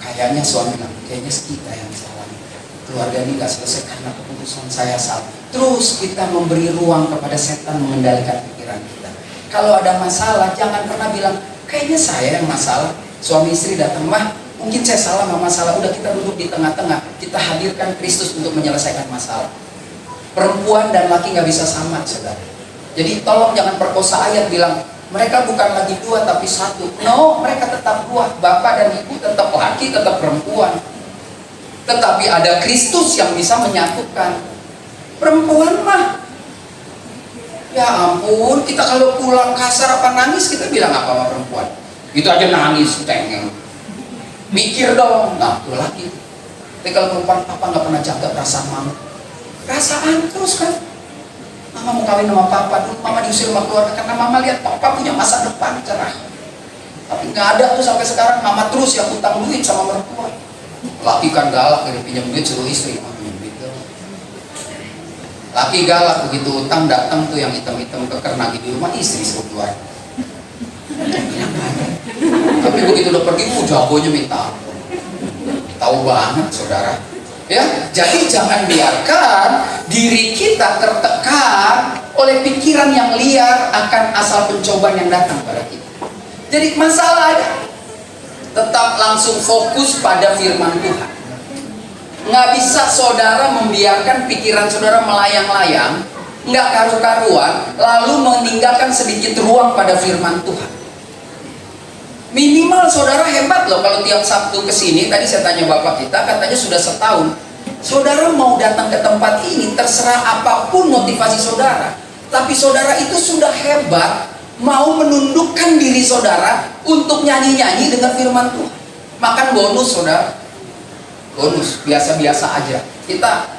Kayaknya suami bilang, kayaknya kita yang salah. Keluarga ini nggak selesai karena keputusan saya salah. Terus kita memberi ruang kepada setan mengendalikan pikiran kita. Kalau ada masalah, jangan pernah bilang, kayaknya saya yang masalah. Suami istri datang, mah mungkin saya salah nggak masalah. Udah, kita duduk di tengah-tengah, kita hadirkan Kristus untuk menyelesaikan masalah. Perempuan dan laki nggak bisa sama, saudara. Jadi tolong jangan perkosa ayat bilang mereka bukan lagi 2 tapi 1. No, mereka tetap 2. Bapak dan ibu tetap laki, tetap perempuan. Tetapi ada Kristus yang bisa menyatukan. Perempuan mah, ya ampun, kita kalau pulang kasar apa nangis, kita bilang apa sama perempuan? Itu aja nangis, tengeng. Mikir dong. Nah, itu laki. Tapi kalau perempuan, papa nggak pernah jaga perasaan mama. Perasaan terus kan. Mama mau kawin sama papa dulu, mama diusir sama keluarga karena mama lihat papa punya masa depan cerah. Tapi nggak ada tuh sampai sekarang. Mama terus yang utang duit sama mertua. Laki kan galak, dari pinjam duit suruh istri, mama pinjam duit. Laki galak, begitu utang datang tuh yang hitam-hitam keker nagih di rumah, istri suruh keluar. Tapi begitu udah pergi, jagonya minta ampun. Tahu banget saudara. Ya, jadi jangan biarkan diri kita tertekan oleh pikiran yang liar akan asal pencobaan yang datang pada kita. Jadi masalahnya tetap langsung fokus pada firman Tuhan. Nggak bisa saudara membiarkan pikiran saudara melayang-layang, nggak karu-karuan, lalu meninggalkan sedikit ruang pada firman Tuhan. Minimal saudara hebat loh kalau tiap Sabtu kesini. Tadi saya tanya bapak kita, katanya sudah setahun. Saudara mau datang ke tempat ini, terserah apapun motivasi saudara, tapi saudara itu sudah hebat, mau menundukkan diri saudara untuk nyanyi-nyanyi dengan firman Tuhan. Makan bonus saudara, bonus biasa-biasa aja. Kita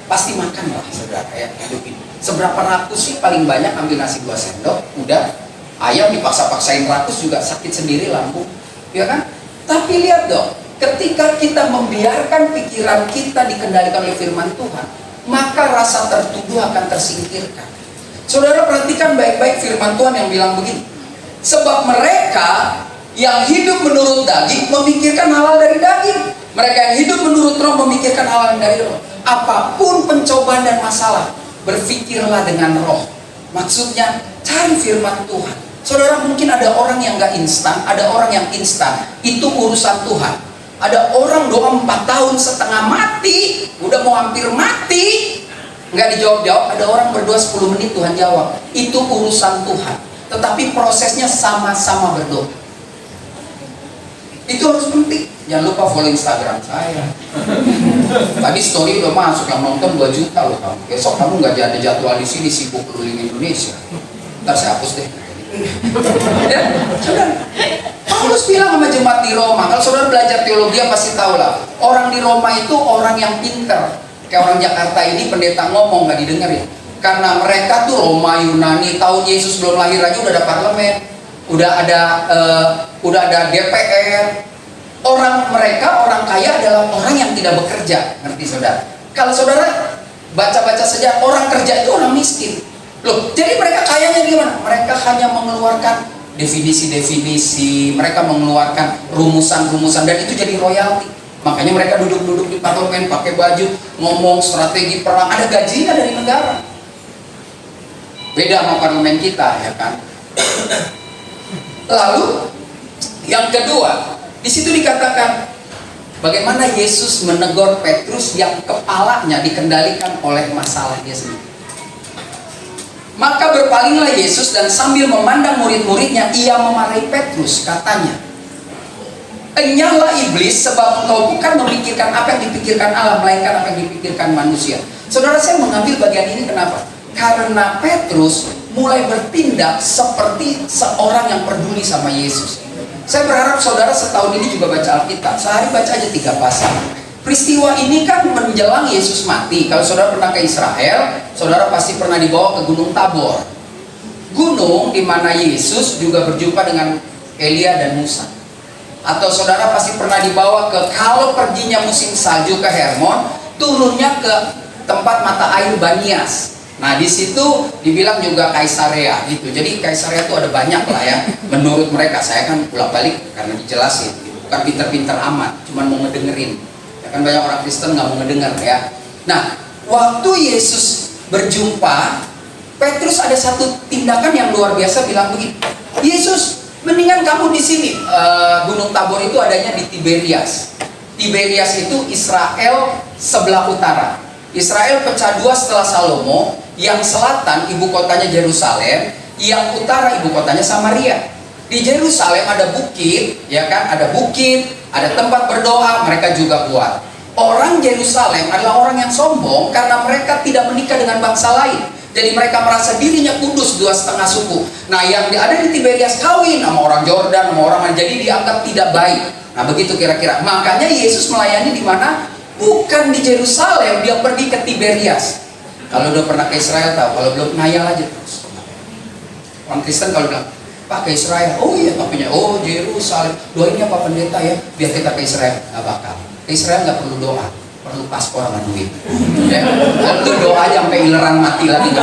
pasti makan lah saudara ya, hidup ini. Seberapa rakus sih paling banyak ambil nasi 2 sendok, udah. Ayam dipaksa-paksain rakus juga sakit sendiri lambung, ya kan? Tapi lihat dong, ketika kita membiarkan pikiran kita dikendalikan oleh firman Tuhan, maka rasa tertuduh akan tersingkirkan. Saudara perhatikan baik-baik firman Tuhan yang bilang begini, sebab mereka yang hidup menurut daging memikirkan hal-hal dari daging, mereka yang hidup menurut roh memikirkan hal-hal dari roh. Apapun pencobaan dan masalah, berpikirlah dengan roh. Maksudnya cari firman Tuhan. Saudara, mungkin ada orang yang gak instan, ada orang yang instan. Itu urusan Tuhan. Ada orang doa 4 tahun setengah mati, udah mau hampir mati, nggak dijawab-jawab. Ada orang berdoa 10 menit Tuhan jawab. Itu urusan Tuhan. Tetapi prosesnya sama-sama berdoa. Itu harus penting. Jangan lupa follow Instagram saya. Tadi story udah masuk, yang nonton 2 juta loh kamu. Besok kamu nggak ada jadwal di sini, sibuk keliling Indonesia. Ntar saya hapus deh. Ya, saudara. Paulus bilang sama jemaat di Roma, kalau saudara belajar teologi pasti tahu lah. Orang di Roma itu orang yang pinter. Kayak orang Jakarta ini pendeta ngomong nggak didengar ya. Karena mereka tuh Roma, Yunani, tahun Yesus belum lahir aja udah ada parlemen, udah ada DPR. Orang mereka, orang kaya adalah orang yang tidak bekerja, ngerti saudara? Kalau saudara Baca-baca saja, orang kerja itu orang miskin. Loh, jadi mereka kayanya gimana? Mereka hanya mengeluarkan definisi-definisi, mereka mengeluarkan rumusan-rumusan, dan itu jadi royalti. Makanya mereka duduk-duduk di parlemen pakai baju, ngomong strategi perang, ada gajinya dari negara. Beda sama parlemen kita, ya kan? Lalu yang kedua, di situ dikatakan bagaimana Yesus menegur Petrus yang kepalanya dikendalikan oleh masalahnya sendiri. Maka berpalinglah Yesus dan sambil memandang murid-muridnya, ia memarahi Petrus, katanya, "Enyahlah iblis, sebab engkau bukan memikirkan apa yang dipikirkan Allah, melainkan apa yang dipikirkan manusia." Saudara, saya mengambil bagian ini kenapa? Karena Petrus mulai bertindak seperti seorang yang peduli sama Yesus. Saya berharap saudara setahun ini juga baca Alkitab. Sehari baca aja 3 pasal. Peristiwa ini kan menjelang Yesus mati. Kalau saudara pernah ke Israel, saudara pasti pernah dibawa ke Gunung Tabor. Gunung di mana Yesus juga berjumpa dengan Elia dan Musa. Atau saudara pasti pernah dibawa ke, kalau perginya musim salju ke Hermon, turunnya ke tempat mata air Banias. Nah, di situ dibilang juga Kaisarea gitu. Jadi Kaisarea itu ada banyak lah ya. Menurut mereka, saya kan bolak-balik karena dijelasin gitu. Bukan pinter-pinter amat, cuman mau ngedengerin. Ya kan banyak orang Kristen nggak mau ngedenger ya. Nah, waktu Yesus berjumpa Petrus, ada satu tindakan yang luar biasa, bilang begini, "Yesus, mendingan kamu di sini." Gunung Tabor itu adanya di Tiberias. Tiberias itu Israel sebelah utara. Israel pecah dua setelah Salomo. Yang selatan ibu kotanya Yerusalem, yang utara ibu kotanya Samaria. Di Yerusalem ada bukit, ya kan? Ada bukit, ada tempat berdoa, mereka juga buat. Orang Yerusalem adalah orang yang sombong karena mereka tidak menikah dengan bangsa lain. Jadi mereka merasa dirinya kudus, 2,5 suku. Nah, yang ada di Tiberias kawin sama orang Jordan, sama orang lain, jadi dianggap tidak baik. Nah, begitu kira-kira. Makanya Yesus melayani di mana? Bukan di Yerusalem, dia pergi ke Tiberias. Kalau udah pernah ke Israel tahu, kalau belum ngayal aja terus. Orang Kristen kalau bilang, "Pak, ke Israel." "Oh iya, tapinya, oh Yerusalem. Doain ya Pak Pendeta ya, biar kita ke Israel." Nggak bakal. Ke Israel nggak perlu doa, perlu paspor sama duit. Ya, itu doa aja sampai ileran mati lagi.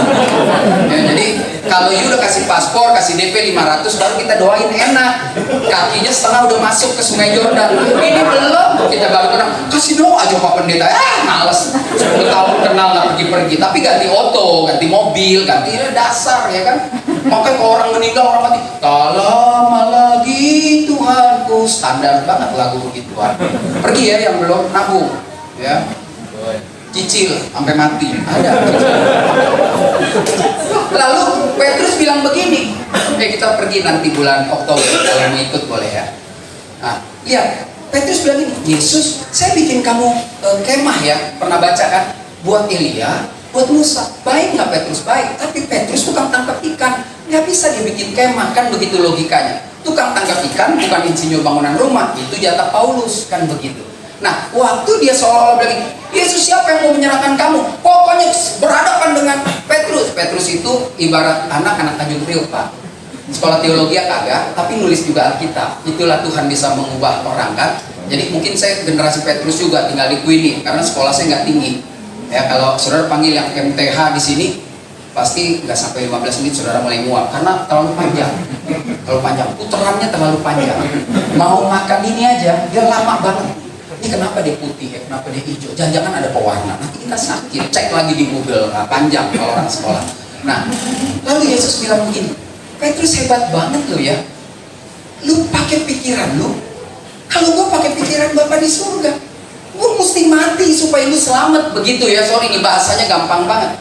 Ya, jadi kalau you udah kasih paspor, kasih DP 500, baru kita doain enak. Kakinya setengah udah masuk ke Sungai Jordan. Ini belum, kita baru kenal. Kasih doa aja Pak Pendeta. Males. 10 tahun kenal nggak pergi-pergi. Tapi ganti oto, ganti mobil, ganti dasar ya kan. Makanya kalau orang meninggal, orang mati, "Tak lama lagi Tuhanku." Standar banget lagu begituan. Pergi ya yang belum nabung, ya. Cicil sampai mati ada. Lalu Petrus bilang begini, kita pergi nanti bulan Oktober, kalau mau ikut boleh ya. Nah, lihat, Petrus bilang gini, "Yesus, saya bikin kamu kemah ya, pernah baca kan? Buat Elia, buat Musa." Baik nggak Petrus? Baik. Tapi Petrus tukang tangkap ikan, nggak bisa dia bikin kemah, kan begitu logikanya. Tukang tangkap ikan bukan insinyur bangunan rumah, itu jatah Paulus, kan begitu. Nah, waktu dia seolah-olah bilang, "Yesus, siapa yang mau menyerahkan kamu?" Pokoknya berhadapan dengan Petrus. Petrus itu ibarat anak-anak Tanjung Priok, Pak. Sekolah teologi ya kagak, tapi nulis juga Alkitab. Itulah Tuhan bisa mengubah orang kan. Jadi mungkin saya generasi Petrus juga, tinggal di Queenie, karena sekolah saya nggak tinggi. Ya, kalau saudara panggil yang MTH di sini, pasti nggak sampai 15 menit saudara mulai muak, karena terlalu panjang. Terlalu panjang, puterannya terlalu panjang. Mau makan ini aja, dia lama banget. Ini kenapa dia putih ya, kenapa dia hijau, jangan-jangan ada pewarna, nanti kita sakit, cek lagi di Google. Nah, panjang kalau orang sekolah. Nah, lalu Yesus bilang begini, "Petrus, hebat banget lo ya, lu pakai pikiran lu. Kalau gua pakai pikiran Bapa di surga, gua mesti mati supaya lu selamat." Begitu ya, sorry ini bahasanya gampang banget.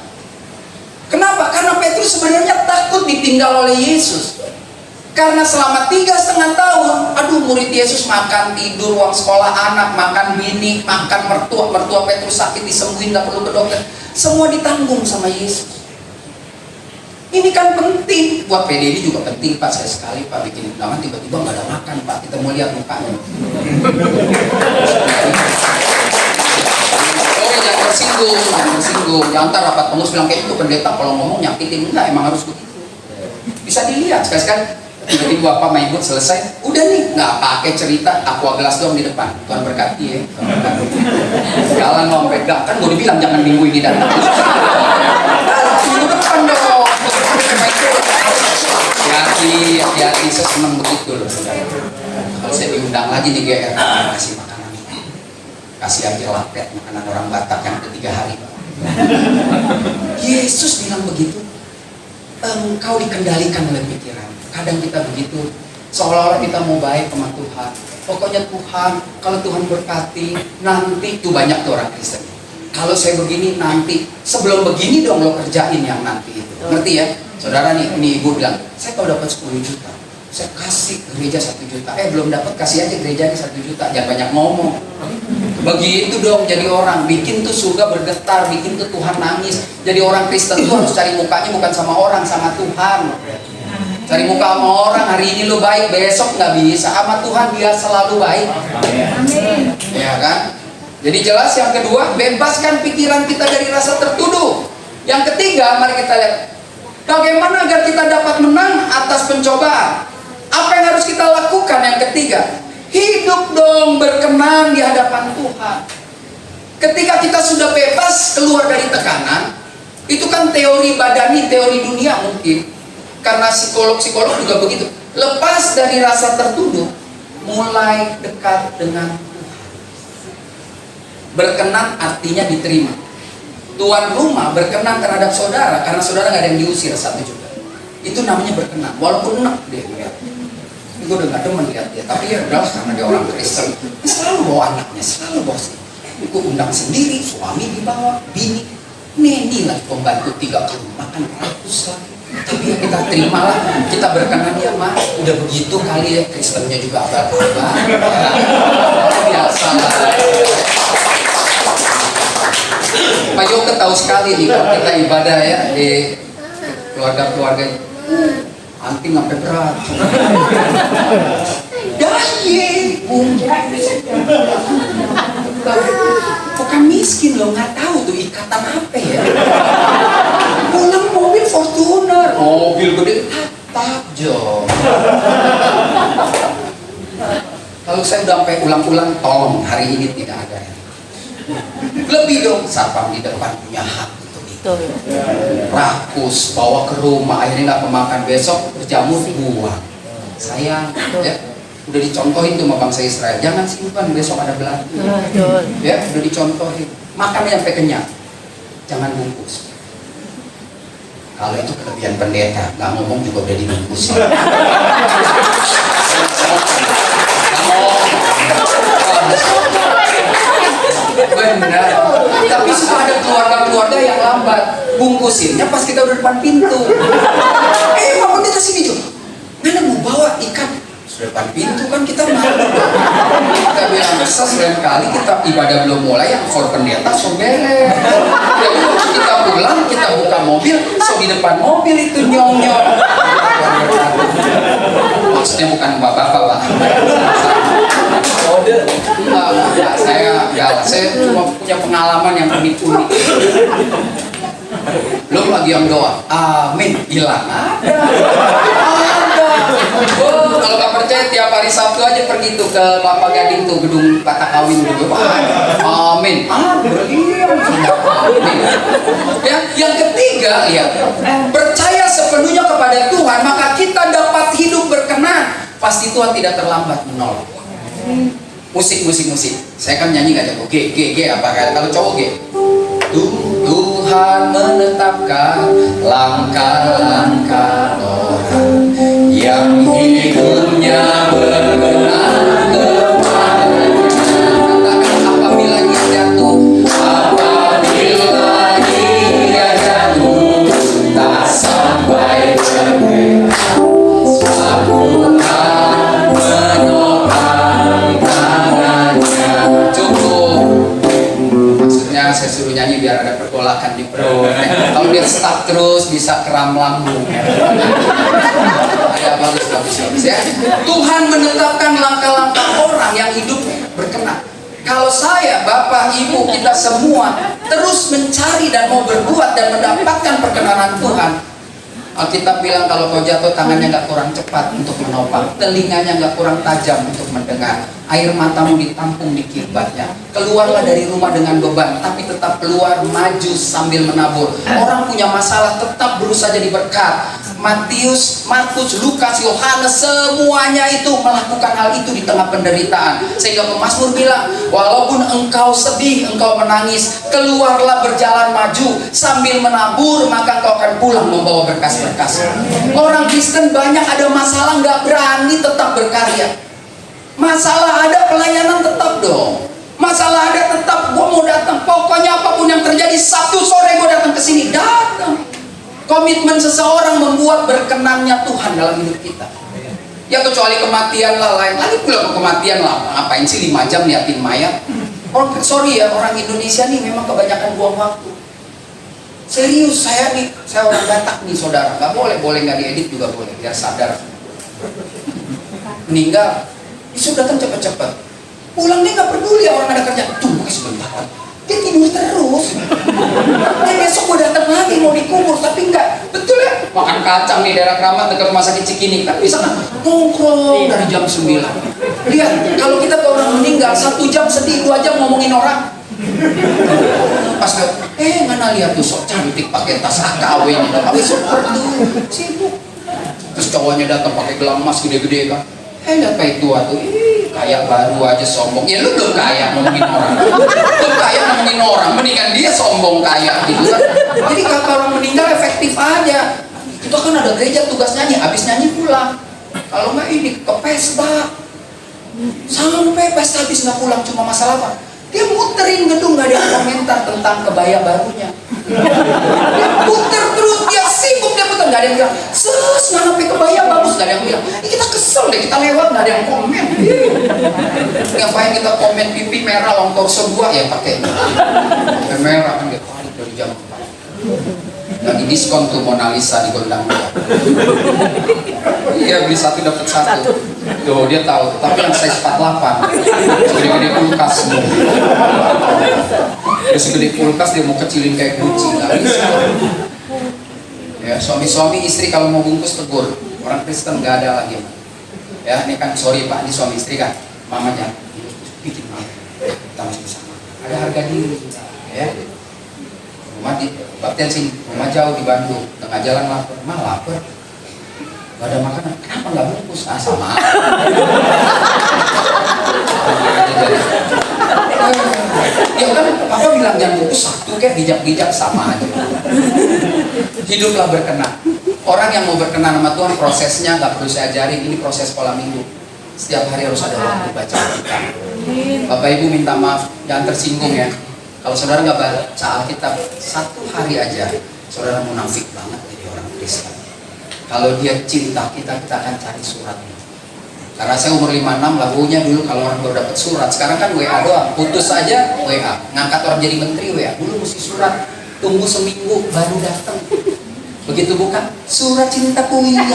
Kenapa? Karena Petrus sebenarnya takut ditinggal oleh Yesus. Karena selama 3,5 tahun, aduh, murid Yesus makan, tidur, uang sekolah anak, makan bini, makan mertua Petrus sakit disembuhin, gak perlu ke dokter, semua ditanggung sama Yesus. Ini kan penting buat PDD juga penting, Pak. Saya sekali Pak bikin undangan, tiba-tiba nggak ada makan, Pak. Kita mau lihat mukanya. Oh, jangan tersinggung. Jangan ntar rapat pengurus bilang kayak itu pendeta kalau ngomong nyakitin, enggak, emang harus begitu. Bisa dilihat sekali-sekali. Tiba-tiba Bapak main ikut selesai, udah nih, nggak pakai cerita, aqua gelas doang di depan. Tuhan berkati ya. Jalan lo sampai gak kan gue dibilang jangan minggu ini datang. Minggu depan dong. Hati-hati saya senang begitu loh saudara. Kalau saya diundang lagi di GR, kasih makanan. Kasih aja lapet makanan orang Batak yang ketiga hari. Yesus bilang begitu. Engkau dikendalikan oleh pikiran. Kadang kita begitu, seolah-olah kita mau baik sama Tuhan. Pokoknya Tuhan, kalau Tuhan berkati, nanti tuh banyak tuh orang Kristen. Kalau saya begini nanti, sebelum begini dong lo kerjain yang nanti itu. Ngerti ya? Saudara nih, ini ibu bilang, saya kalau dapat 10 juta, saya kasih gereja 1 juta. Belum dapat, kasih aja gerejanya 1 juta. Jangan banyak ngomong. Begitu dong jadi orang, bikin tuh surga bergetar, bikin tuh Tuhan nangis. Jadi orang Kristen tuh harus cari mukanya bukan sama orang, sama Tuhan. Cari muka sama orang, hari ini lo baik, besok nggak bisa. Sama Tuhan dia selalu baik. Amin. Ya kan? Jadi jelas yang kedua, bebaskan pikiran kita dari rasa tertuduh. Yang ketiga, mari kita lihat bagaimana agar kita dapat menang atas pencobaan. Apa yang harus kita lakukan? Yang ketiga, hidup dong berkenan di hadapan Tuhan. Ketika kita sudah bebas keluar dari tekanan, itu kan teori badani, teori dunia mungkin. Karena psikolog juga begitu. Lepas dari rasa tertuduh, mulai dekat dengan Tuhan. Berkenan artinya diterima. Tuan rumah berkenan terhadap saudara karena saudara nggak ada yang diusir 1 juta. Itu namanya berkenan. Walaupun enak dia lihat. Gue udah gak demen lihat dia, tapi ya udah karena dia orang Kristen. Dia selalu bawa anaknya, selalu bawa sih. Gue undang sendiri, suami dibawa, bini. Neni lah pembantu 3 kali makan 100 lagi. Tapi ya kita terimalah, kita berkenan ya mah. Udah begitu kali ya Kristennya juga abal-abal. Biasa lah. Pak Yoke tahu sekali nih kalau kita ibadah ya di keluarga-keluarga anting sampai berat. Dahye, bukan miskin loh, nggak tahu tuh ikatan apa ya. Pulang mobil Fortuner, mobil gede, tatap jo. Kalau saya udah sampai ulang-ulang, tolong hari ini tidak ada. Lebih dong, sapam di depan punya hak itu. Rakus, bawa ke rumah, akhirnya nggak kemakan, besok berjamur buang. Sayang, ya udah dicontohin tuh sama bangsa Israel, jangan simpan besok ada belanja. Ya udah dicontohin, makan sampai kenyang, jangan bungkus. Kalau itu kelebihan pendeta, nggak ngomong juga udah dibungkus. Benar. Tapi suka ada keluarga-keluarga yang lambat bungkusinnya pas kita udah depan pintu. Pak pendeta sini juga. Nana mau bawa ikan sudah depan pintu kan kita malu. Kita bilang selain kali kita ibadah belum mulai yang for pendeta so beres. Jadi waktu kita pulang kita buka mobil so di depan mobil itu nyong-nyong. Maksudnya bukan bapak-bapak Pak. Enggak, saya cuma punya pengalaman yang unik-unik. Belum lagi yang doa, amin, hilang ada. Kalau nggak percaya tiap hari Sabtu aja pergi tuh ke Bapak Gading tuh gedung kata kawin dulu. Amin, amin. Ya, yang ketiga lihat, percaya sepenuhnya kepada Tuhan maka kita dapat hidup berkenan. Pasti Tuhan tidak terlambat menolong. Musik. Saya kan nyanyi gak jago. G apa kan? Kalau cowok G. Tuhan menetapkan langkah-langkah orang yang hidupnya berkenan kepadanya. Katakan apabila dia jatuh, tak sampai berhenti. Saya suruh nyanyi biar ada pergolakan di perut. Kalau dia stuck terus bisa kram lambung. Ya bagus ya. Tuhan menetapkan langkah-langkah orang yang hidup berkenan. Kalau saya, Bapak, Ibu, kita semua terus mencari dan mau berbuat dan mendapatkan perkenanan Tuhan, Alkitab bilang kalau kau jatuh, tangannya nggak kurang cepat untuk menopang, telinganya nggak kurang tajam untuk mendengar, air matamu ditampung di kirbatnya. Keluarlah dari rumah dengan beban, tapi tetap keluar maju sambil menabur. Orang punya masalah tetap berusaha jadi berkat. Matius, Markus, Lukas, Yohanes, semuanya itu melakukan hal itu di tengah penderitaan. Sehingga pemazmur bilang, walaupun engkau sedih, engkau menangis, keluarlah berjalan maju sambil menabur, maka engkau akan pulang membawa berkas-berkas. Orang Kristen banyak ada masalah, nggak berani tetap berkarya. Masalah ada, pelayanan tetap dong. Masalah ada, tetap gue mau datang. Pokoknya apapun yang terjadi, Sabtu sore gue datang ke sini, datang. Komitmen seseorang membuat berkenannya Tuhan dalam hidup kita. Ya kecuali kematian lah, lain lagi pula kematian lah. Ngapain sih 5 jam liatin mayat? Sorry ya, orang Indonesia nih memang kebanyakan buang waktu. Serius, saya orang Batak nih saudara. Gak boleh nggak diedit juga boleh, biar sadar. Meninggal, sudah datang cepet-cepet. Pulang dia nggak peduli orang ada kerja. Tunggu sebentar. Dia tidur terus. Dia besok gue datang lagi mau dikubur, tapi enggak. Betul ya? Makan kacang di daerah Kramat dekat rumah sakit Cikini kan bisa nongkrong dari jam 9. Lihat, kalau kita ke orang meninggal 1 jam sedih, 2 jam ngomongin orang. Pas mana lihat tuh sok cantik pakai tas AKW nya, tapi seperti sibuk. Terus cowoknya datang pakai gelang emas gede-gede kan. Lihat kayak tua tuh, kaya baru aja sombong. Ya lu belum kaya ngomongin orang. Belum kaya ngomongin orang, mendingan dia sombong kaya gitu kan. Jadi kalau orang meninggal efektif aja. Itu kan ada gereja tugas nyanyi, habis nyanyi pulang. Kalau nggak ini ke pesta. Sampai pesta habis nggak pulang, cuma masalah apa? Dia muterin gedung, nggak ada yang komentar tentang kebaya barunya. Dia puter terus, dia sibuk, dia puter, nggak ada yang bilang nganapi kebaya bagus, nggak ada yang bilang. Ini kita kesel deh, kita lewat nggak ada yang komen. Ngapain kita komen pipi merah long torso 2 ya pakai merah kan dia tarik dari jam 4. Lagi diskon tuh Mona Lisa di Gondang Dia. Iya beli 1 dapat 1. Tuh dia tahu, tapi yang size 48 segede-gede kulkas. Dia segede kulkas dia mau kecilin kayak Gucci, nggak bisa. Ya, suami-suami istri kalau mau bungkus tegur. Orang Kristen nggak ada lagi. Ya, ini kan sorry Pak, ini suami istri kan. Mamanya bikin malu. Kita masih bersama. Ada harga diri. Ya. Rumah di Baptian sini, rumah jauh di Bandung, tengah jalan lapar, lapar. Gak ada makanan, kenapa nggak bungkus? Sama. Ya kan, Papa bilang jangan bungkus 1 kayak bijak-bijak sama aja. Hiduplah berkenan. Orang yang mau berkenan sama Tuhan, prosesnya nggak perlu saya ajarin. Ini proses pola minggu. Setiap hari harus ada waktu baca Alkitab. Bapak Ibu minta maaf, jangan tersinggung ya. Kalau saudara nggak baca Alkitab 1 hari aja, saudara munafik banget jadi orang Kristen. Kalau dia cinta kita akan cari suratnya. Karena saya umur 56, lagunya dulu kalau orang baru dapat surat. Sekarang kan WA doang, putus aja WA. Ngangkat orang jadi menteri WA. Dulu mesti surat, tunggu seminggu baru datang. Begitu bukan surat cintaku yang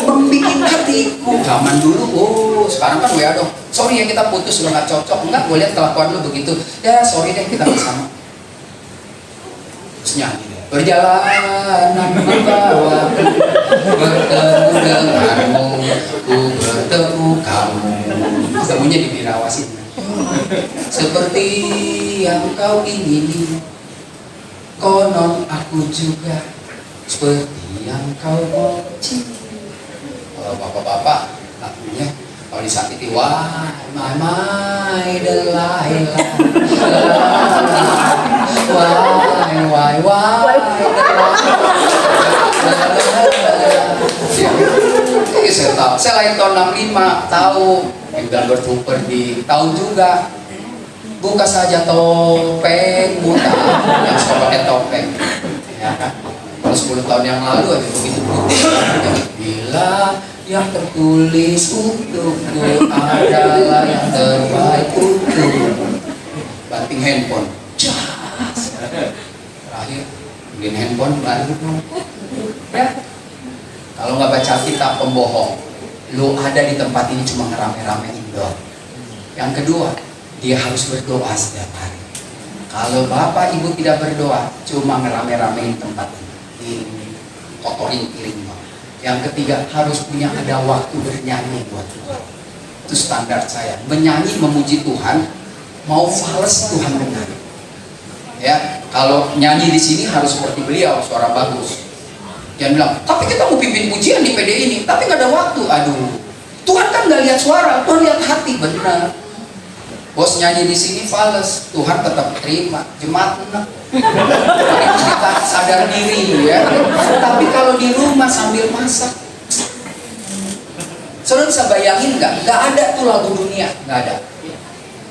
membikin hatiku. Zaman dulu, sekarang kan WA dong. Sorry ya kita putus, udah gak cocok. Enggak, gue lihat kelakuan lu begitu. Ya sorry deh kita bersama. Terus nyanyi. Perjalanan membawa bertemu denganmu, ku bertemu kamu. Ketemunya di Birawasin. Seperti yang kau ingini, konon aku juga seperti yang kau mau cinta. Kalau bapak-bapak lagunya kalau disakiti, why my Delilah, why saya tahu, saya lahir tahun 65, tahu Enggal bertuper di tahu juga. Buka saja topeng buta yang suka pakai topeng, ya kan? Kalau 10 tahun yang lalu ada begitu putih. Bila yang tertulis untukku adalah yang terbaik untukku. Banting handphone, terakhir bikin handphone baru. Ya. Kalau nggak baca Alkitab pembohong. Lu ada di tempat ini cuma ngerame-ramein doang. Yang kedua, dia harus berdoa setiap hari. Kalau bapak ibu tidak berdoa, cuma ngerame-ramein tempat ini. kotorin piring. Yang ketiga, harus punya ada waktu bernyanyi buat Tuhan. Itu standar saya. Menyanyi memuji Tuhan, mau fals Tuhan dengar. Ya, kalau nyanyi di sini harus seperti beliau, suara bagus. Jangan bilang, tapi kita mau pimpin pujian di PD ini, tapi nggak ada waktu. Aduh, Tuhan kan nggak lihat suara, Tuhan lihat hati. Benar. Bos nyanyi di sini fals, Tuhan tetap terima. Jemaat enak. Kita sadar diri ya. Tapi kalau di rumah sambil masak, saudara bisa bayangin nggak? Nggak ada tuh lagu dunia, nggak ada.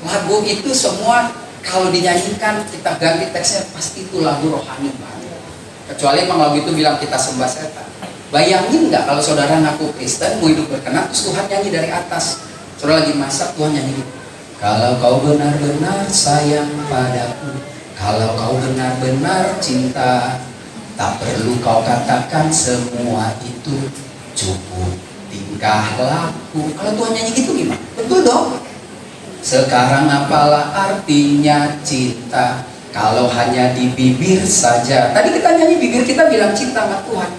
Lagu itu semua kalau dinyanyikan kita ganti teksnya pasti itu lagu rohani banget. Kecuali emang lagu itu bilang kita sembah setan. Bayangin nggak kalau saudara ngaku Kristen, mau hidup berkenan, terus Tuhan nyanyi dari atas. Saudara lagi masak, Tuhan nyanyi. Kalau kau benar-benar sayang padaku, kalau kau benar-benar cinta, tak perlu kau katakan semua itu, cukup tingkah laku. Kalau Tuhan nyanyi gitu gimana? Betul dong. Sekarang apalah artinya cinta kalau hanya di bibir saja. Tadi kita nyanyi bibir kita bilang cinta sama Tuhan.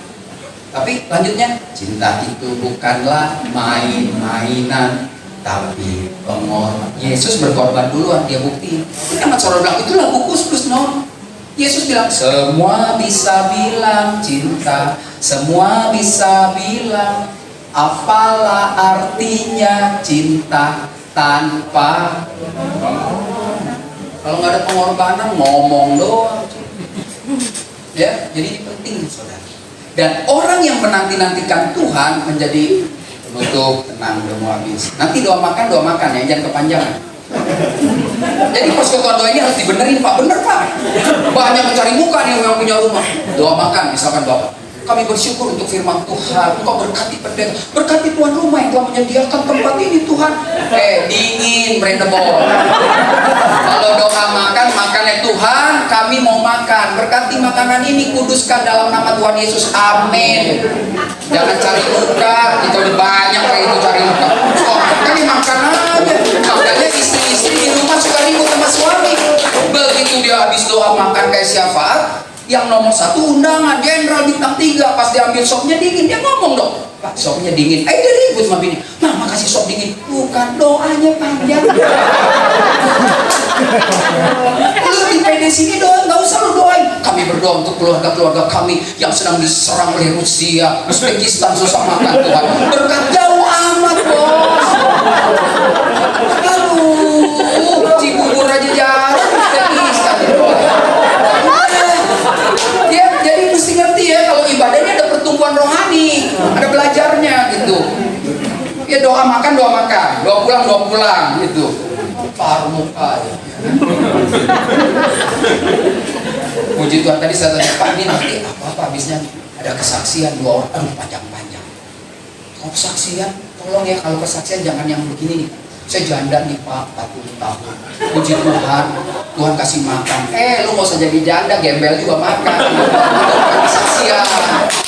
Tapi lanjutnya, cinta itu bukanlah main-mainan, tapi pengorbanan. Yesus berkorban duluan, dia bukti. Kenapa saudara bilang itu lagu kus-kus non? Yesus bilang semua bisa bilang cinta, semua bisa bilang apalah artinya cinta tanpa. Kalau nggak ada pengorbanan ngomong doang. Ya, jadi ini penting saudara. Dan orang yang menanti-nantikan Tuhan menjadi penutup, tenang, udah mau habis. Nanti doa makan ya, jangan kepanjangan. Jadi persekutuan doa ini harus dibenerin Pak, bener Pak. Banyak mencari muka nih yang punya rumah. Doa makan, misalkan Bapak, kami bersyukur untuk firman Tuhan. Engkau berkati pendeta, berkati tuan rumah yang telah menyediakan tempat ini Tuhan. Dingin, brandable. Kalau doa makan, makannya Tuhan, kami mau makan. Berkati makanan ini, kuduskan dalam nama Tuhan Yesus. Amin. Jangan cari muka, kita udah banyak kayak itu cari muka. Kami makan aja. Makanya istri-istri di rumah suka ribut sama suami. Begitu dia habis doa makan kayak syafaat, yang nomor 1 undangan jenderal bintang 3, pas diambil sopnya dingin, dia ngomong dong, Pak sopnya dingin. Dia ribut sama bini, Mama kasih sop dingin. Bukan, doanya panjang. Lu di PD sini doa, nggak usah lu doain. Kami berdoa untuk keluarga-keluarga kami yang sedang diserang oleh Rusia, Uzbekistan, susah makan Tuhan. Berkat jauh amat bos. Aduh, Cibubur aja jarang, Uzbekistan. Jadi mesti ngerti ya, kalau ibadah ini ada pertumbuhan rohani, ada belajarnya gitu. Ya doa makan, doa pulang gitu. Paruh muka aja. Puji Tuhan, tadi saya tanya, Pak ini nanti apa habisnya? Ada kesaksian 2 orang, aduh panjang-panjang. Kalau kesaksian, tolong ya kalau kesaksian jangan yang begini nih. Saya janda nih Pak, 40 tahun. Puji Tuhan, Tuhan kasih makan. Lu gak usah jadi janda, gembel juga makan.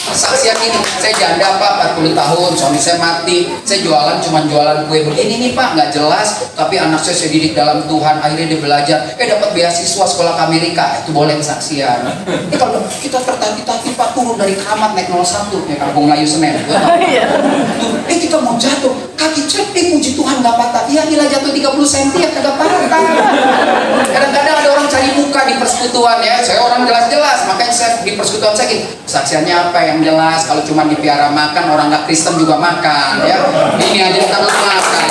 Kesaksian ini, saya janda Pak, 40 tahun, suami saya mati. Saya cuma jualan kue begini nih Pak, nggak jelas. Tapi anak saya didik dalam Tuhan, akhirnya dia belajar. Dapat beasiswa sekolah ke Amerika, itu boleh kesaksian. Kalau kita tertati-tati Pak, turun dari keramat naik 01, ya Kampung Melayu Senen. Kita mau jatuh, kaki cek, puji Tuhan nggak patah. Ya gila jatuh 30 cm ya kagak patah. Kadang-kadang ada orang cari muka di persekutuan ya. Saya orang jelas-jelas, makanya saya di persekutuan saya gini, kesaksiannya apa yang jelas? Kalau cuma dipiara makan, orang nggak Kristen juga makan ya. Ini aja kita belum makan.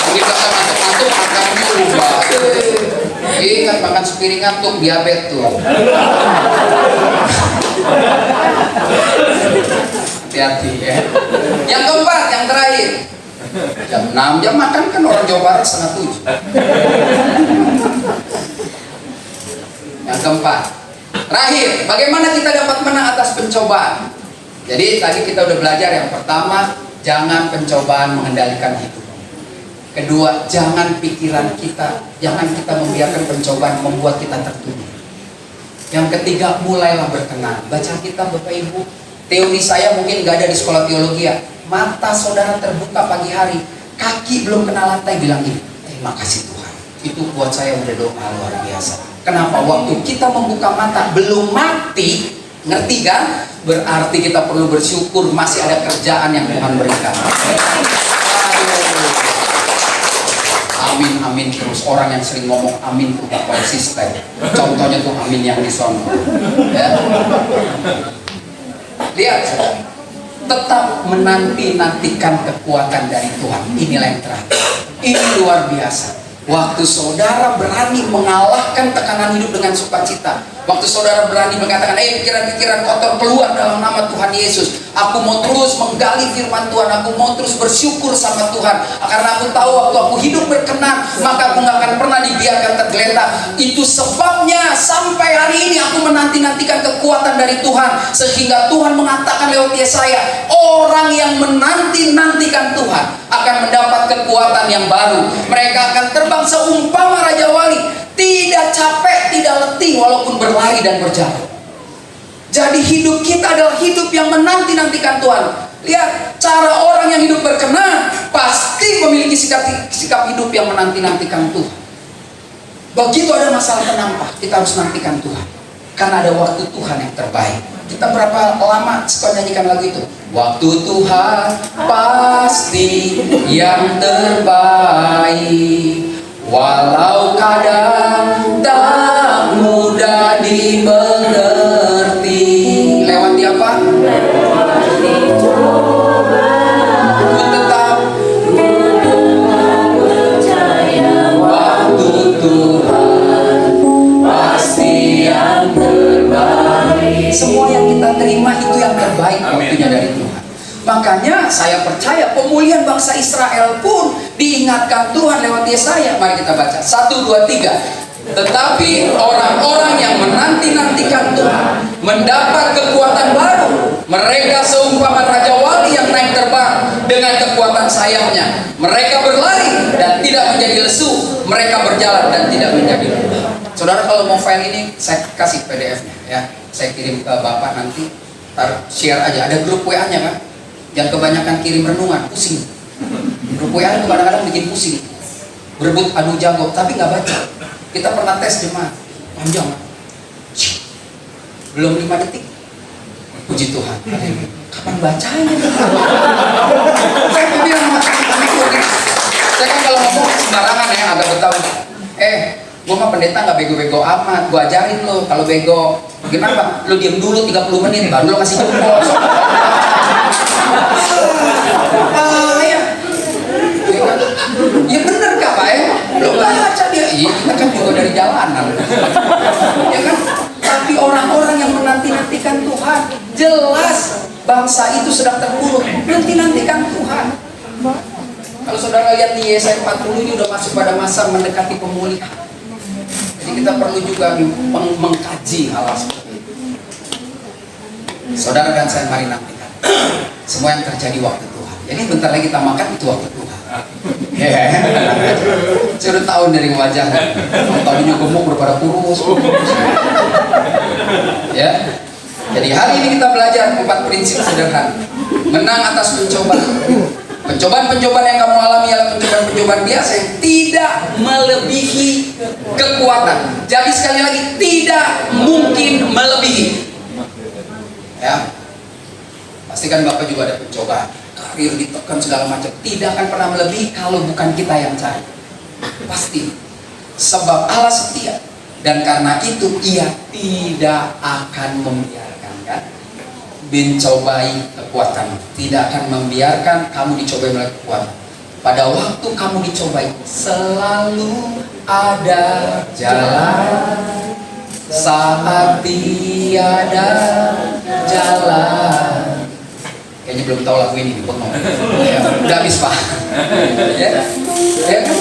Jadi kita ngantuk-ngantuk makan juga. Ingat makan sepiring ngantuk, diabetes tuh. Hati-hati ya. Yang keempat, yang terakhir. Jam 6 jam makan kan orang Jawa Barat 6:30. Yang keempat, terakhir, bagaimana kita dapat menang atas pencobaan? Jadi tadi kita udah belajar yang pertama, jangan pencobaan mengendalikan hidup. Kedua, jangan pikiran kita, jangan kita membiarkan pencobaan membuat kita tertuduh. Yang ketiga, mulailah berkenan. Baca kitab Bapak Ibu. Teori saya mungkin nggak ada di sekolah teologi ya. Mata saudara terbuka pagi hari, kaki belum kena lantai bilang gini, terima kasih Tuhan. Itu buat saya udah doa luar biasa. Kenapa? Waktu kita membuka mata belum mati, Ngerti kan? Berarti kita perlu bersyukur masih ada kerjaan yang Tuhan berikan. Aduh. Amin, amin terus. Orang yang sering ngomong amin itu gak konsisten. Contohnya tuh amin yang di sono. Ya. Lihat, tetap menanti-nantikan kekuatan dari Tuhan. Inilah yang terakhir. Ini luar biasa. Waktu saudara berani mengalahkan tekanan hidup dengan sukacita. Waktu saudara berani mengatakan, pikiran-pikiran kotor keluar dalam nama Tuhan Yesus. Aku mau terus menggali firman Tuhan. Aku mau terus bersyukur sama Tuhan. Karena aku tahu waktu aku hidup berkenan, maka aku gak akan pernah dibiarkan tergeletak. Itu sebabnya sampai hari ini aku menanti-nantikan kekuatan dari Tuhan. Sehingga Tuhan mengatakan lewat Yesaya, orang yang menanti-nantikan Tuhan akan mendapat kekuatan yang baru. Mereka akan terbang seumpama Raja Wali, tidak capek, tidak letih walaupun berlari dan berjalan. Jadi hidup kita adalah hidup yang menanti-nantikan Tuhan. Lihat, cara orang yang hidup berkenan pasti memiliki sikap hidup yang menanti-nantikan Tuhan. Begitu ada masalah penampak, kita harus nantikan Tuhan. Karena ada waktu Tuhan yang terbaik. Kita berapa lama suka nyanyikan lagu itu? Waktu Tuhan pasti yang terbaik, walau kadang tak mudah dimengerti. Lewati apa? Ku tetap percaya waktu Tuhan pasti yang terbaik. Semua yang kita terima itu yang terbaik waktunya dari Tuhan. Makanya saya percaya pemulihan bangsa Israel pun diingatkan Tuhan lewat Yesaya. Mari kita baca 1, 2, 3. Tetapi orang-orang yang menanti-nantikan Tuhan mendapat kekuatan baru. Mereka seumpama Raja Wali yang naik terbang dengan kekuatan sayapnya. Mereka berlari dan tidak menjadi lesu. Mereka berjalan dan tidak menjadi lelah. Saudara, kalau mau file ini saya kasih PDF-nya ya. Saya kirim ke Bapak nanti. Share aja. Ada grup WA-nya kan? Jangan kebanyakan kirim renungan, pusing. Grup WA itu kadang-kadang bikin pusing. Berebut adu jago, tapi nggak baca. Kita pernah tes jemaat, panjang. Belum 5 detik. Puji Tuhan. Kapan bacanya? Saya bilang saya kan kalau ngomong sembarangan ya, agak betawi. Gue mah pendeta nggak bego-bego amat. Gue ajarin lo, kalau bego, kenapa? Lo diem dulu 30 menit, baru lo kasih jempol. Ya bener kak Pak ya? Lo baca dia. Iya, kita kan juga dari jalanan. Ya kan? Tapi orang-orang yang menanti-nantikan Tuhan, jelas bangsa itu sedang terpuruk. Nanti-nantikan Tuhan. Kalau saudara lihat di Yesaya 40 ini udah masuk pada masa mendekati pemulihan. Jadi kita perlu juga mengkaji hal seperti itu. Saudara dan saya mari nantikan semua yang terjadi waktu Tuhan. Jadi bentar lagi kita makan itu waktu Tuhan. Saya udah tahu dari wajah. Tadinya gemuk berpada kurus. Ya. Jadi hari ini kita belajar 4 prinsip sederhana. Menang atas pencobaan. Pencobaan-pencobaan yang kamu alami adalah pencobaan-pencobaan biasa yang tidak melebihi kekuatan. Jadi sekali lagi, tidak mungkin melebihi. Ya. Pastikan Bapak juga ada pencobaan. Karir ditekan segala macam. Tidak akan pernah melebihi kalau bukan kita yang cari. Pasti. Sebab Allah setia. Dan karena itu Ia tidak akan membiarkan kan? Mencobai kekuatan, tidak akan membiarkan kamu dicobai oleh kekuatan. Pada waktu kamu dicobai, selalu ada jalan. Saat tiada jalan. Kayaknya belum tahu lagu ini, bengong. Ya, udah habis Pak. Ya, ya kan?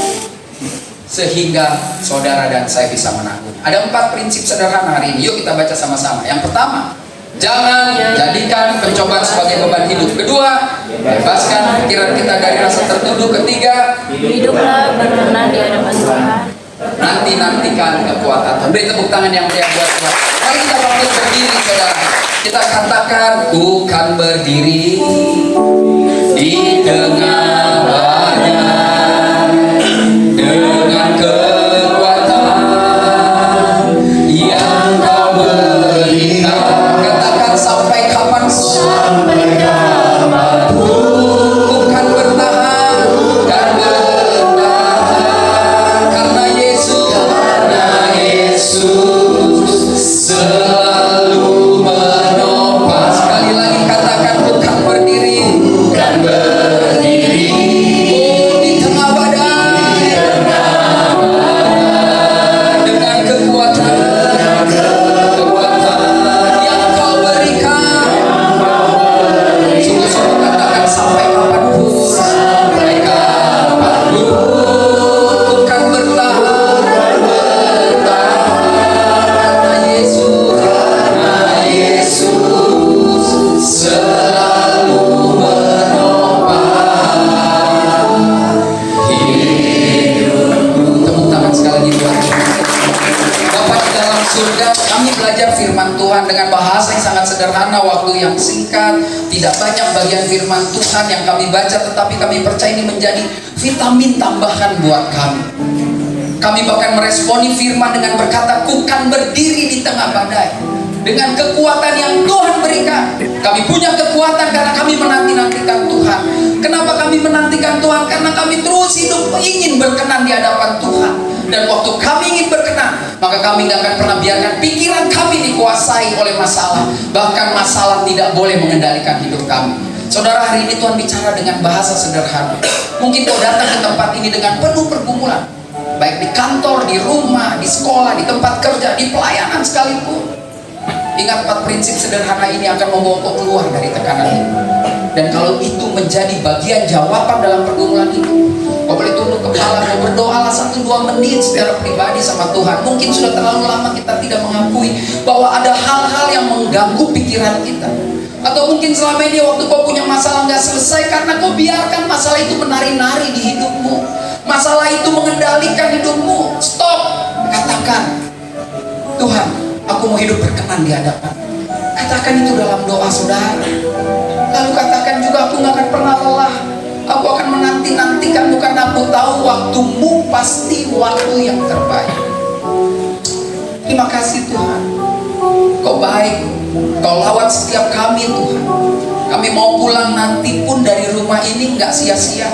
Sehingga saudara dan saya bisa menanggung. Ada 4 prinsip sederhana hari ini. Yuk kita baca sama-sama. Yang pertama, jangan jadikan pencobaan sebagai beban hidup. Kedua, bebaskan pikiran kita dari rasa tertuduh. Ketiga, hiduplah berkenan di hadapan Tuhan. nantikan kekuatan Tuhan. Beri tepuk tangan yang meriah buat Tuhan. Mari kita bangkit berdiri, saudara. Kita katakan, ku kan berdiri di tengah banyak dengan kekuatan yang Kau berikan. Katakan, bagian firman Tuhan yang kami baca, tetapi kami percaya ini menjadi vitamin tambahan buat kami. Kami bahkan meresponi firman dengan berkata, "Ku kan berdiri di tengah badai." Dengan kekuatan yang Tuhan berikan. Kami punya kekuatan karena kami menanti-nantikan Tuhan. Kenapa kami menantikan Tuhan? Karena kami terus hidup ingin berkenan di hadapan Tuhan. Dan waktu kami ingin berkenan, maka kami gak akan pernah biarkan pikiran kami dikuasai oleh masalah. Bahkan masalah tidak boleh mengendalikan hidup kami. Saudara, hari ini Tuhan bicara dengan bahasa sederhana. Mungkin kau datang ke tempat ini dengan penuh pergumulan, baik di kantor, di rumah, di sekolah, di tempat kerja, di pelayanan sekalipun. Ingat, 4 prinsip sederhana ini akan membawa kau keluar dari tekanan ini. Dan kalau itu menjadi bagian jawaban dalam pergumulan itu, kau boleh tunduk kepala, kau berdoalah 1-2 menit secara pribadi sama Tuhan. Mungkin sudah terlalu lama kita tidak mengakui bahwa ada hal-hal yang mengganggu pikiran kita. Atau mungkin selama ini waktu kau punya masalah gak selesai karena kau biarkan masalah itu menari-nari di hidupmu. Masalah itu mengendalikan hidupmu. Stop. Katakan, "Tuhan, aku mau hidup berkenan di hadapan." Katakan itu dalam doa, saudara. Lalu katakan juga, "Aku gak akan pernah lelah. Aku akan menanti-nantikanmu karena aku tahu waktumu pasti waktu yang terbaik." Terima kasih Tuhan. Kau baik. Kau lawat setiap kami Tuhan. Kami mau pulang nanti pun dari rumah ini gak sia-sia.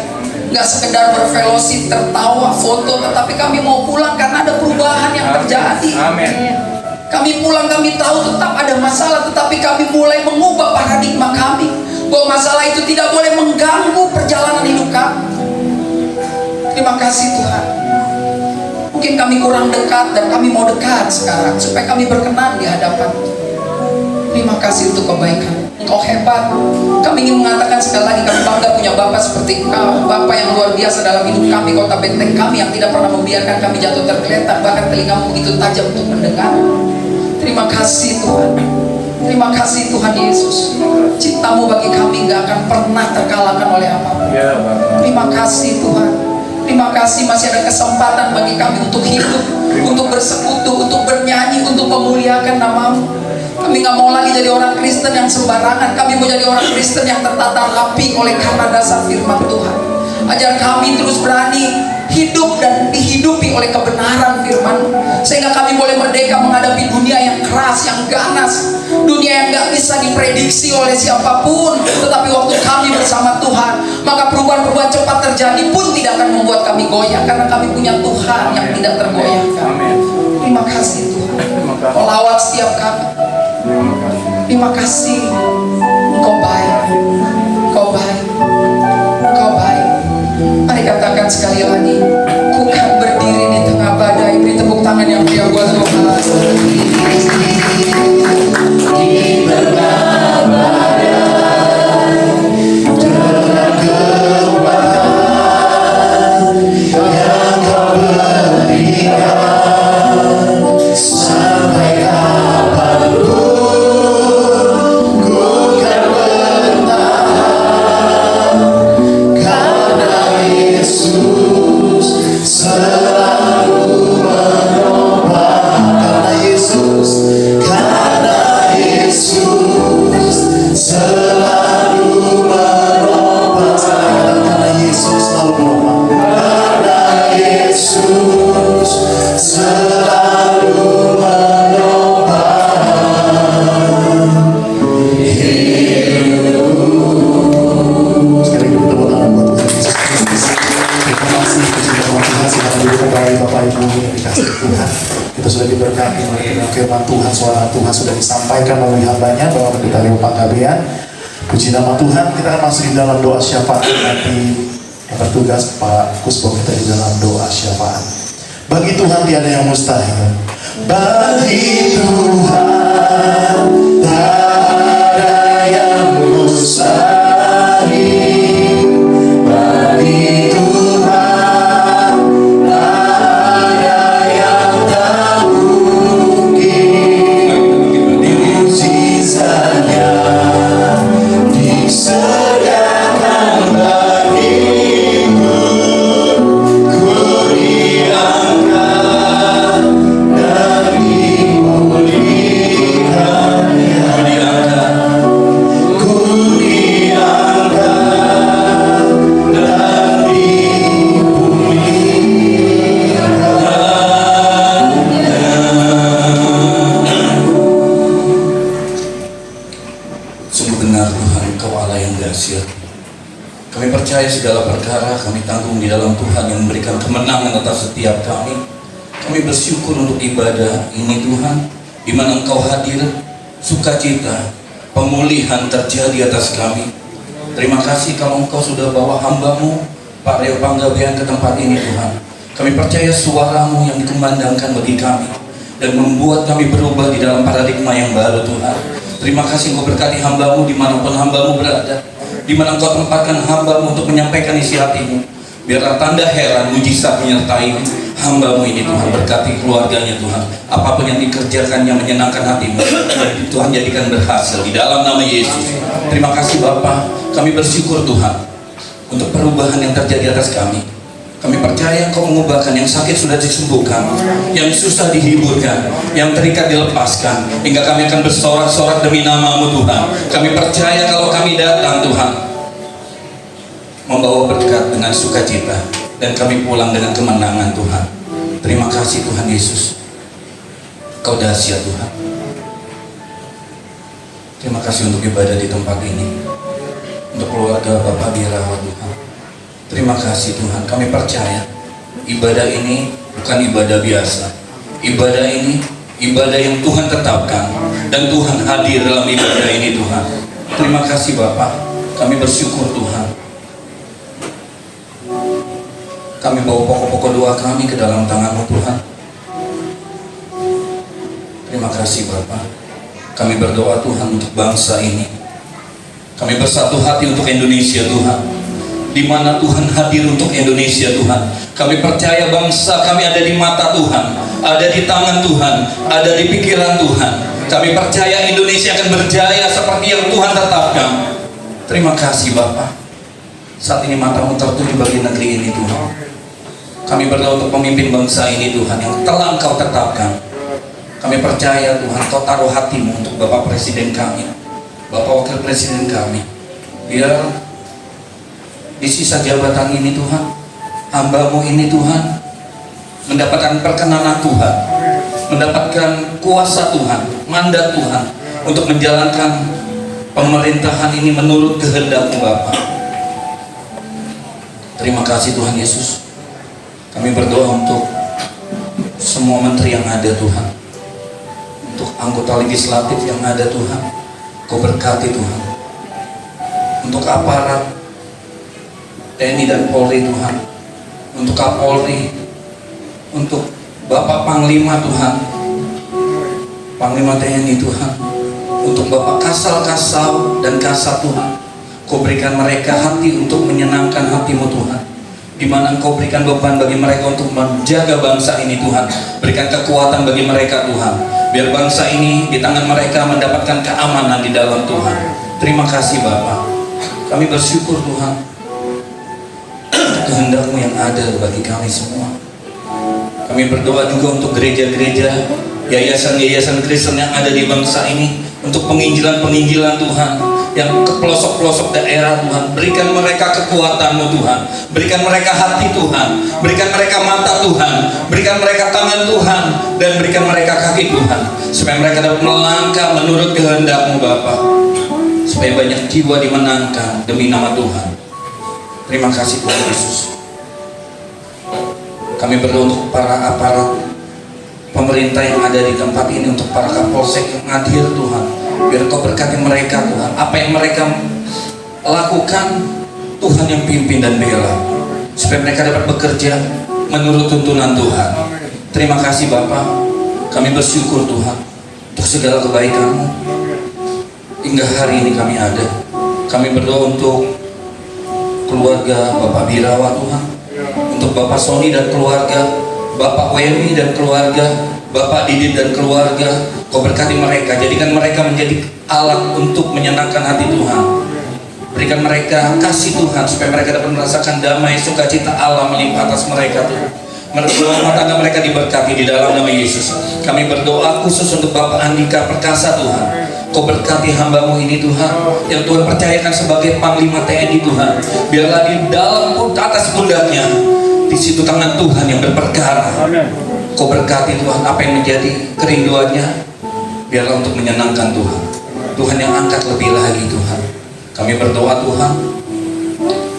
Gak sekedar berfellowship, tertawa, foto, tetapi kami mau pulang karena ada perubahan yang terjadi. Amin. Kami pulang, kami tahu tetap ada masalah, tetapi kami mulai mengubah paradigma kami, bahwa masalah itu tidak boleh mengganggu perjalanan hidup kami. Terima kasih Tuhan. Mungkin kami kurang dekat dan kami mau dekat sekarang supaya kami berkenan di hadapan. Terima kasih untuk kebaikan. Engkau hebat. Kami ingin mengatakan sekali lagi, kami bangga punya Bapak seperti Engkau, Bapak yang luar biasa dalam hidup kami, kota benteng kami yang tidak pernah membiarkan kami jatuh tergeletak, bahkan telingamu begitu tajam untuk mendengar. Terima kasih Tuhan. Terima kasih Tuhan Yesus. Cintamu bagi kami gak akan pernah terkalahkan oleh apapun. Terima kasih Tuhan. Terima kasih masih ada kesempatan bagi kami untuk hidup, untuk bersekutu, untuk bernyanyi, untuk memuliakan namamu. Kami gak mau lagi jadi orang Kristen yang sembarangan. Kami mau jadi orang Kristen yang tertata rapi oleh karena dasar firman Tuhan. Ajar kami terus berani hidup dan dihidupi oleh kebenaran firman, sehingga kami boleh merdeka menghadapi dunia yang keras, yang ganas, dunia yang gak bisa diprediksi oleh siapapun. Tetapi waktu kami bersama Tuhan, maka perubahan-perubahan cepat terjadi pun tidak akan membuat kami goyah, karena kami punya Tuhan yang tidak tergoyahkan. Terima kasih Tuhan. Kau lawat setiap kami. Terima kasih. Engkau baik. Engkau baik. Engkau baik. Mari katakan sekali lagi, "Ku kan berdiri di tengah badai." Beri tepuk tangan yang meriah buat Tuhan. Di tengah badai, dengan kekuatan yang Kau berikan, sampai kapanpun ku kan bertahan, karena Yesus selalu menopang. Karena Yesus selalu menopang. Karena Yesus selalu menopang. Karena Yesus selalu menopang hidupku. Sekali lagi tepuk tangan buat Tuhan Yesus Kristus. Terima kasih puji nama Tuhan. Silakan duduk kembali Bapak Ibu yang dikasih Tuhan. Kita sudah diberkati oleh firman Tuhan, suara Tuhan sudah disampaikan melalui hambanya bahwa kita lewat penggabean. Puji nama Tuhan. Kita akan masuk di dalam doa syafaat. Nanti yang bertugas Pak Kusbo kita di dalam doa syafaat. Bagi Tuhan tiada yang mustahil. Bagi Tuhan tiada yang mustahil. Bagi Tuhan tiada yang tak mungkin. Mujizatnya disediakan bagiku. Ku diangkat dan dipulihkan. segala perkara kami tanggung di dalam Tuhan yang memberikan kemenangan atas setiap kami. Kami bersyukur untuk ibadah ini Tuhan, di mana Engkau hadir, sukacita, pemulihan terjadi atas kami. Terima kasih kalau Engkau sudah bawa hamba-Mu Pak Reo Panggabean ke tempat ini Tuhan. Kami percaya suara-Mu yang dikumandangkan bagi kami dan membuat kami berubah di dalam paradigma yang baru Tuhan. Terima kasih Engkau berkati hamba-Mu dimanapun hamba-Mu berada, di mana Engkau tempatkan hamba-Mu untuk menyampaikan isi hati-Mu. Biarlah tanda heran, mujizat menyertai hamba-Mu ini Tuhan. Berkati keluarganya Tuhan. Apapun yang dikerjakan yang menyenangkan hati-Mu, Tuhan jadikan berhasil di dalam nama Yesus. Terima kasih Bapa. Kami bersyukur Tuhan untuk perubahan yang terjadi atas kami. Kami percaya Engkau mengubahkan yang sakit sudah disembuhkan, yang susah dihiburkan, yang terikat dilepaskan, hingga kami akan bersorak-sorak demi nama-Mu Tuhan. Kami percaya kalau kami datang Tuhan membawa berkat dengan sukacita, dan kami pulang dengan kemenangan Tuhan. Terima kasih Tuhan Yesus, Kau dahsyat Tuhan. Terima kasih untuk ibadah di tempat ini, untuk keluarga Bapak dirawat Tuhan. Terima kasih Tuhan, kami percaya ibadah ini bukan ibadah biasa. Ibadah ini ibadah yang Tuhan tetapkan, dan Tuhan hadir dalam ibadah ini Tuhan. Terima kasih Bapak, kami bersyukur Tuhan. Kami bawa pokok-pokok doa kami ke dalam tangan-Mu Tuhan. Terima kasih Bapak. Kami berdoa Tuhan untuk bangsa ini. Kami bersatu hati untuk Indonesia Tuhan, di mana Tuhan hadir untuk Indonesia Tuhan. Kami percaya bangsa kami ada di mata Tuhan, ada di tangan Tuhan, ada di pikiran Tuhan. Kami percaya Indonesia akan berjaya seperti yang Tuhan tetapkan. Terima kasih Bapak. Saat ini mata-Mu tertuju bagi negeri ini Tuhan. Kami berdoa untuk pemimpin bangsa ini Tuhan yang telah Engkau tetapkan. Kami percaya Tuhan Kau taruh hati-Mu untuk Bapak Presiden kami, Bapak Wakil Presiden kami. Biar di sisa jabatan ini Tuhan, hamba-Mu ini Tuhan mendapatkan perkenanan Tuhan, mendapatkan kuasa Tuhan, mandat Tuhan untuk menjalankan pemerintahan ini menurut kehendak-Mu Bapa. Terima kasih Tuhan Yesus. Kami berdoa untuk semua menteri yang ada Tuhan, untuk anggota legislatif yang ada Tuhan, Kau berkati Tuhan, untuk aparat TNI dan Polri Tuhan, untuk Kapolri, untuk Bapak Panglima Tuhan, Panglima TNI Tuhan, untuk Bapak Kasal dan Kasat Tuhan. Kau berikan mereka hati untuk menyenangkan hati-Mu Tuhan, di mana Engkau berikan beban bagi mereka untuk menjaga bangsa ini Tuhan. Berikan kekuatan bagi mereka Tuhan, biar bangsa ini di tangan mereka mendapatkan keamanan di dalam Tuhan. Terima kasih Bapa. Kami bersyukur Tuhan, kehendak-Mu yang ada bagi kami semua. Kami berdoa juga untuk gereja-gereja, yayasan-yayasan Kristen yang ada di bangsa ini, untuk penginjilan-penginjilan Tuhan yang ke pelosok-pelosok daerah Tuhan. Berikan mereka kekuatan-Mu Tuhan, berikan mereka hati Tuhan, berikan mereka mata Tuhan, berikan mereka tangan Tuhan, dan berikan mereka kaki Tuhan, supaya mereka dapat melangkah menurut kehendak-Mu Bapa, supaya banyak jiwa dimenangkan demi nama Tuhan. Terima kasih Tuhan Yesus. Kami berdoa untuk para aparat pemerintah yang ada di tempat ini, untuk para kapolsek yang hadir Tuhan. Biar Kau berkati mereka Tuhan. Apa yang mereka lakukan, Tuhan yang pimpin dan bela, supaya mereka dapat bekerja menurut tuntunan Tuhan. Terima kasih Bapak. Kami bersyukur Tuhan untuk segala kebaikan-Mu. Hingga hari ini kami ada. Kami berdoa untuk keluarga Bapak Birawa Tuhan, untuk Bapak Sony dan keluarga, Bapak Wemi dan keluarga, Bapak Didit dan keluarga. Kau berkati mereka, jadikan mereka menjadi alat untuk menyenangkan hati Tuhan. Berikan mereka kasih Tuhan, supaya mereka dapat merasakan damai sukacita Allah melimpah atas mereka Tuhan. Rumah tangga mereka diberkati di dalam nama Yesus. Kami berdoa khusus untuk Bapak Andika Perkasa Tuhan. Kau berkati hamba-Mu ini Tuhan, yang Tuhan percayakan sebagai Panglima TNI Tuhan. Biarlah di dalam atas pundaknya, di situ tangan Tuhan yang berperkara. Kau berkati Tuhan apa yang menjadi kerinduannya, biarlah untuk menyenangkan Tuhan. Tuhan yang angkat lebih lagi Tuhan. Kami berdoa Tuhan,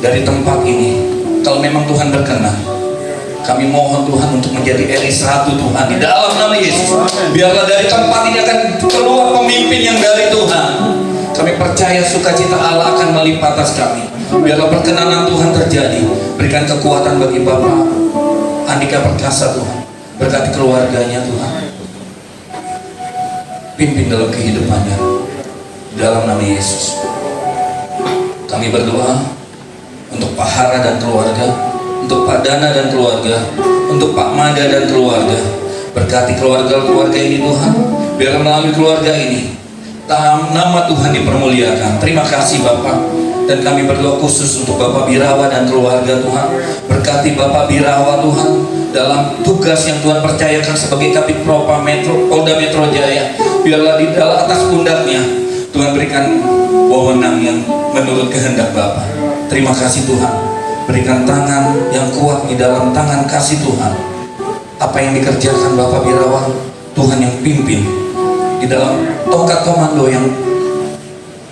dari tempat ini. Kalau memang Tuhan berkenan, kami mohon Tuhan untuk menjadi RI 1 Tuhan di dalam nama Yesus. Biarlah dari tempat ini akan keluar pemimpin yang dari Tuhan. Kami percaya sukacita Allah akan melimpah atas kami. Biarlah perkenanan Tuhan terjadi. Berikan kekuatan bagi Bapak Andika Perkasa Tuhan. Berkati keluarganya Tuhan. Pimpin dalam kehidupannya. Dalam nama Yesus. Kami berdoa untuk Pak Hara dan keluarga, untuk Pak Dana dan keluarga, untuk Pak Mada dan keluarga. Berkati keluarga-keluarga ini Tuhan. Biar melalui keluarga ini nama Tuhan dipermuliakan. Terima kasih Bapak. Dan kami berdoa khusus untuk Bapak Birawa dan keluarga Tuhan. Berkati Bapak Birawa Tuhan dalam tugas yang Tuhan percayakan sebagai Kabid Propam Polda Metro Jaya. Biarlah di dalam atas pundaknya Tuhan berikan wewenang yang menurut kehendak Bapak. Terima kasih Tuhan. Berikan tangan yang kuat di dalam tangan kasih Tuhan. Apa yang dikerjakan Bapak Birawa, Tuhan yang pimpin. Di dalam tongkat komando yang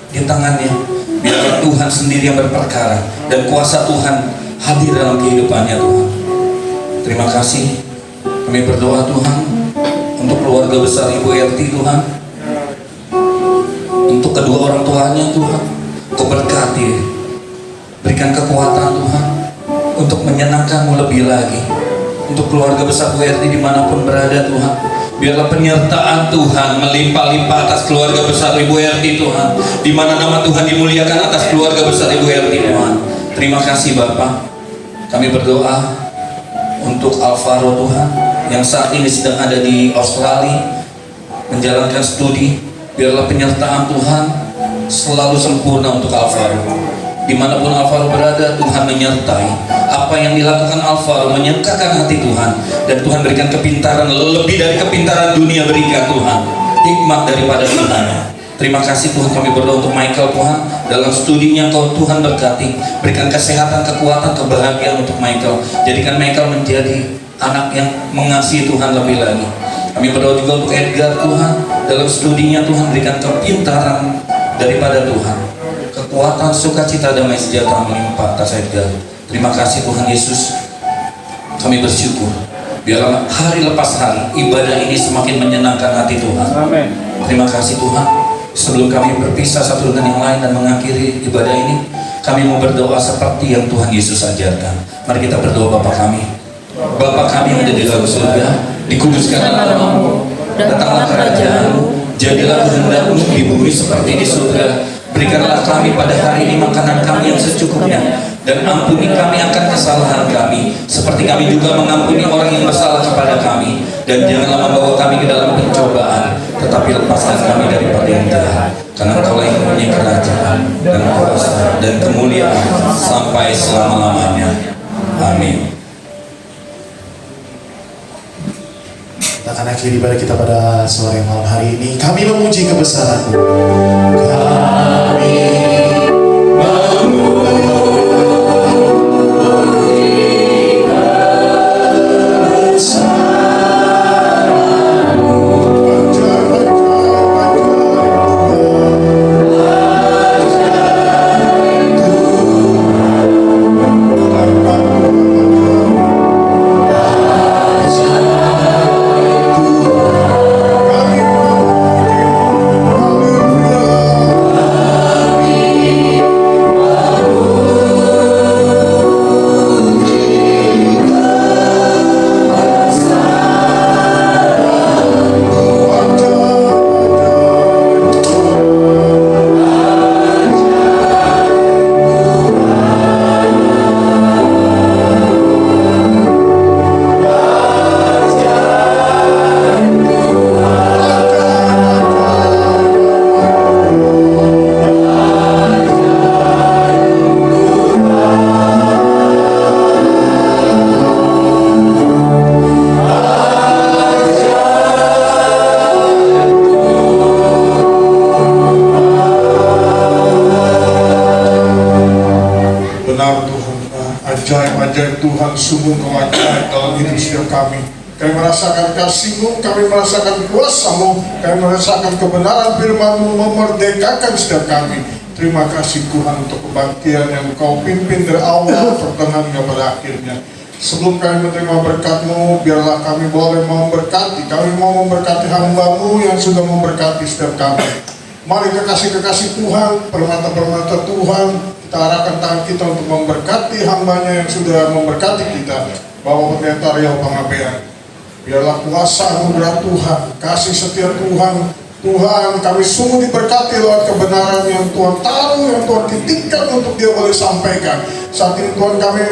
di tangannya, biarlah Tuhan sendiri yang berperkara dan kuasa Tuhan hadir dalam kehidupannya Tuhan. Terima kasih. Kami berdoa Tuhan untuk keluarga besar Ibu Erti Tuhan, untuk kedua orang tuanya Tuhan. Kau berkati, berikan kekuatan Tuhan untuk menyenangkan-Mu lebih lagi. Untuk keluarga besar Bu Erti dimanapun berada Tuhan, biarlah penyertaan Tuhan melimpah-limpah atas keluarga besar Ibu Erti Tuhan. Di mana nama Tuhan dimuliakan atas keluarga besar Ibu Erti Tuhan. Terima kasih Bapak. Kami berdoa untuk Alvaro Tuhan yang saat ini sedang ada di Australia menjalankan studi. Biarlah penyertaan Tuhan selalu sempurna untuk Alvaro. Dimanapun Alvaro berada, Tuhan menyertai. Apa yang dilakukan Alvaro menyengkakan hati Tuhan. Dan Tuhan berikan kepintaran lebih dari kepintaran dunia. Berikan Tuhan hikmat daripada Tuhan. Terima kasih Tuhan. Kami berdoa untuk Michael Tuhan. Dalam studinya Kau Tuhan berkati. Berikan kesehatan, kekuatan, kebahagiaan untuk Michael. Jadikan Michael menjadi anak yang mengasihi Tuhan lebih lagi. Kami berdoa juga untuk Edgar Tuhan. Dalam studinya Tuhan berikan kepintaran daripada Tuhan. Kekuatan, sukacita, damai sejahtera melimpah atas Edgar. Terima kasih Tuhan Yesus. Kami bersyukur. Biarlah hari lepas hari ibadah ini semakin menyenangkan hati Tuhan. Amin. Terima kasih Tuhan. Sebelum kami berpisah satu dengan yang lain dan mengakhiri ibadah ini, kami mau berdoa seperti yang Tuhan Yesus ajarkan. Mari kita berdoa. Bapa kami, Bapa kami yang ada di dalam surga, dikuduskanlah nama-Mu, datanglah kerajaan-Mu, jadilah kehendak-Mu di bumi seperti di surga. Berikanlah kami pada hari ini makanan kami yang secukupnya, dan ampuni kami akan kesalahan kami, seperti kami juga mengampuni orang yang bersalah kepada kami. Dan janganlah membawa kami ke dalam pencobaan, tetapi lepaskan kami daripada yang jahat. Karena Engkau yang mempunyai kerajaan dan kuasa dan kemuliaan sampai selama-lamanya. Amin. Kita akan akhiri ibadah kita pada sore malam hari ini. Kami memuji kebesaran-Mu. Kami ajaib Tuhan, sungguh Kau ajaib dalam hidup setiap kami. Kami merasakan kasih-Mu, kami merasakan kuasa-Mu, kami merasakan kebenaran firman-Mu memerdekakan setiap kami. Terima kasih Tuhan untuk kebaktian yang Engkau pimpin dari awal pertengahan hingga pada akhirnya. Sebelum kami menerima berkat-Mu, biarlah kami boleh memberkati. Kami mau memberkati hamba-Mu yang sudah memberkati setiap kami. Mari kekasih-kekasih Tuhan, permata-permata Tuhan, kita arahkan tangan kita untuk memberkati hamba-Nya yang sudah memberkati kita. Bapak Pendeta Riau Pangabean, biarlah kuasa anugerah Tuhan, kasih setia Tuhan, kami sungguh diberkati lewat kebenaran yang Tuhan taruh, yang Tuhan titipkan untuk dia boleh sampaikan. Saat ini Tuhan, kami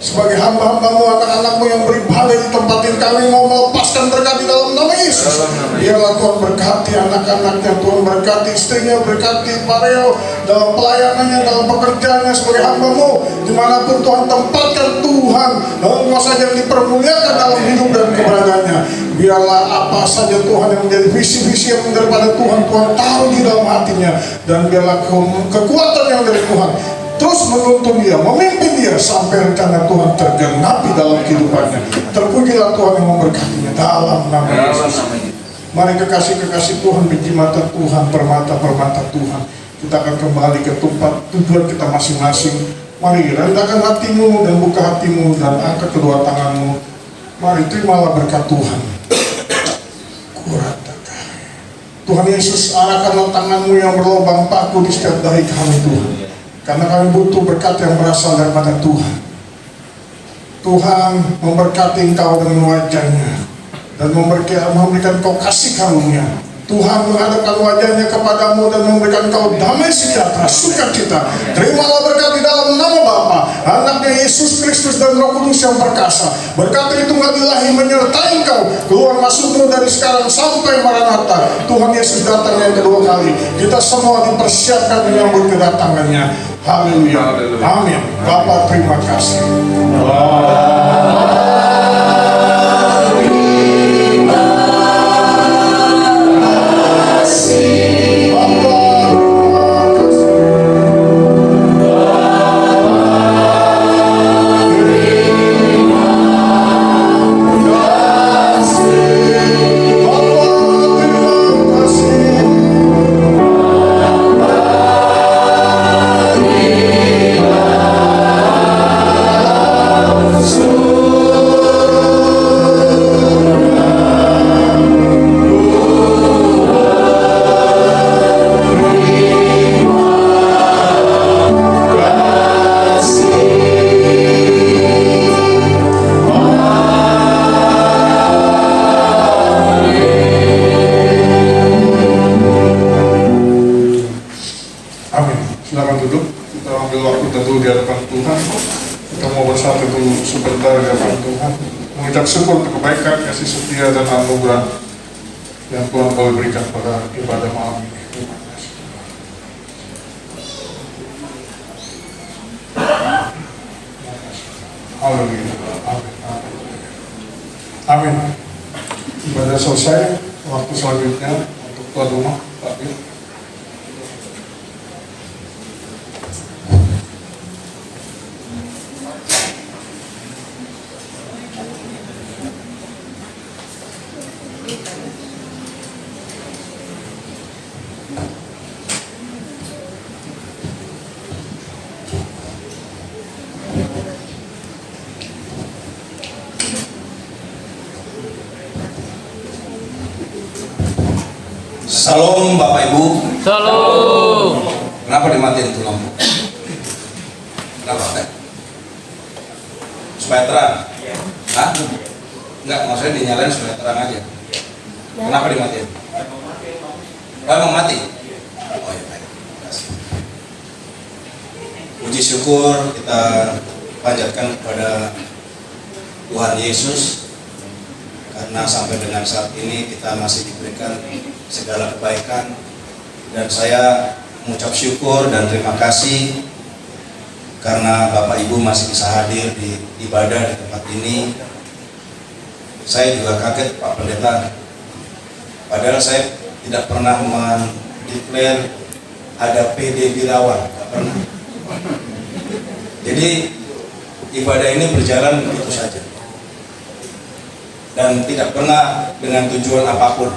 sebagai hamba-hamba-Mu, anak-anak-Mu yang beribadah di tempat ini, kami mau melepaskan berkat di dalam nama Yesus. Biarlah Tuhan berkati anak-anaknya, Tuhan berkati istrinya, berkati Pak Reo dalam pelayanannya, dalam pekerjaannya sebagai hamba-Mu. Dimanapun Tuhan tempatkan Tuhan, kuasa yang dipermuliakan dalam hidup dan keberadaannya. Biarlah apa saja Tuhan yang menjadi visi-visi yang daripada Tuhan, Tuhan taruh di dalam hatinya. Dan biarlah kekuatan yang dari Tuhan terus menuntun dia, memimpin dia sampai rencana Tuhan tergenapi dalam kehidupannya. Terpujilah Tuhan yang memberkatinya dalam nama Yesus. Mari kekasih-kekasih Tuhan, biji mata Tuhan, permata-permata Tuhan, kita akan kembali ke tempat tujuan kita masing-masing. Mari rendahkan hatimu dan buka hatimu dan angkat kedua tanganmu. Mari terimalah berkat Tuhan. Tuhan Yesus, arahkanlah tanganmu yang berlubang paku di setiap dahi kami Tuhan. Karena kami butuh berkat yang berasal daripada Tuhan. Tuhan memberkati Engkau dengan wajah-Nya dan memberikan Engkau kasih karunia. Tuhan menghadapkan wajah-Nya kepadamu dan memberikan Engkau damai sejahtera, sukacita. Terimalah berkat di dalam nama Bapa, Anaknya Yesus Kristus dan Roh Kudus yang perkasa. Berkat Tritunggal Ilahi menyertai Engkau keluar masukmu dari sekarang sampai Maranatha. Tuhan Yesus datang yang kedua kali. Kita semua dipersiapkan menyambut kedatangannya. Haleluya. Amin. Bapa, terima kasih. Syukur untuk kebaikan, kasih setia dan anugerah yang Tuhan boleh berikan pada ibadah malam ini. Terima kasih. Haleluya. Amin. Amin. Ibadah selesai. Waktu selanjutnya untuk tuan rumah, Pak Bill. Salam Bapak Ibu. Salam. Kenapa dimatiin tuh lampu? Kenapa teh? Supaya terang? Hah? Enggak, maksudnya dinyalain supaya terang aja. Kenapa dimatiin? Oh, emang mati? Oh ya baik. Terima kasih. Puji syukur kita panjatkan kepada Tuhan Yesus karena sampai dengan saat ini kita masih diberikan segala kebaikan, dan saya mengucap syukur dan terima kasih karena Bapak Ibu masih bisa hadir di ibadah di tempat ini. Saya juga kaget Pak Pendeta, padahal saya tidak pernah mendeklar ada PD Birawan, tidak pernah. Jadi ibadah ini berjalan begitu saja dan tidak pernah dengan tujuan apapun.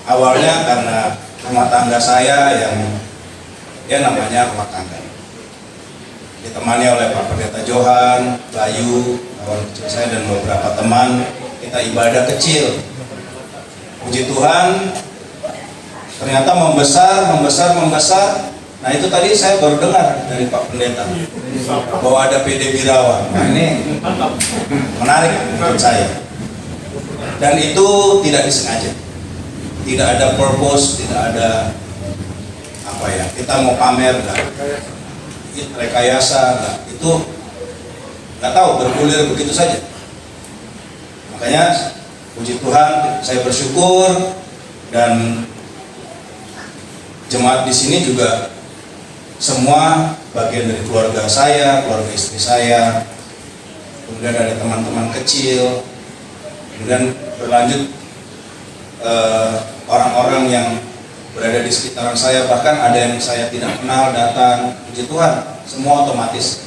Awalnya karena rumah tangga saya yang ya namanya rumah tangga. Ditemani oleh Pak Pendeta Johan, Bayu, kawan kecil saya dan beberapa teman, kita ibadah kecil. Puji Tuhan, ternyata membesar. Nah itu tadi saya baru dengar dari Pak Pendeta bahwa ada PD Birawa. Nah ini menarik menurut saya. Dan itu tidak disengaja, tidak ada purpose, tidak ada apa ya, kita mau pamer nggak, rekayasa nggak, itu nggak tahu, bergulir begitu saja. Makanya puji Tuhan, saya bersyukur, dan jemaat di sini juga semua bagian dari keluarga saya, keluarga istri saya, kemudian ada teman-teman kecil, kemudian berlanjut orang-orang yang berada di sekitaran saya, bahkan ada yang saya tidak kenal datang. Puji Tuhan, semua otomatis,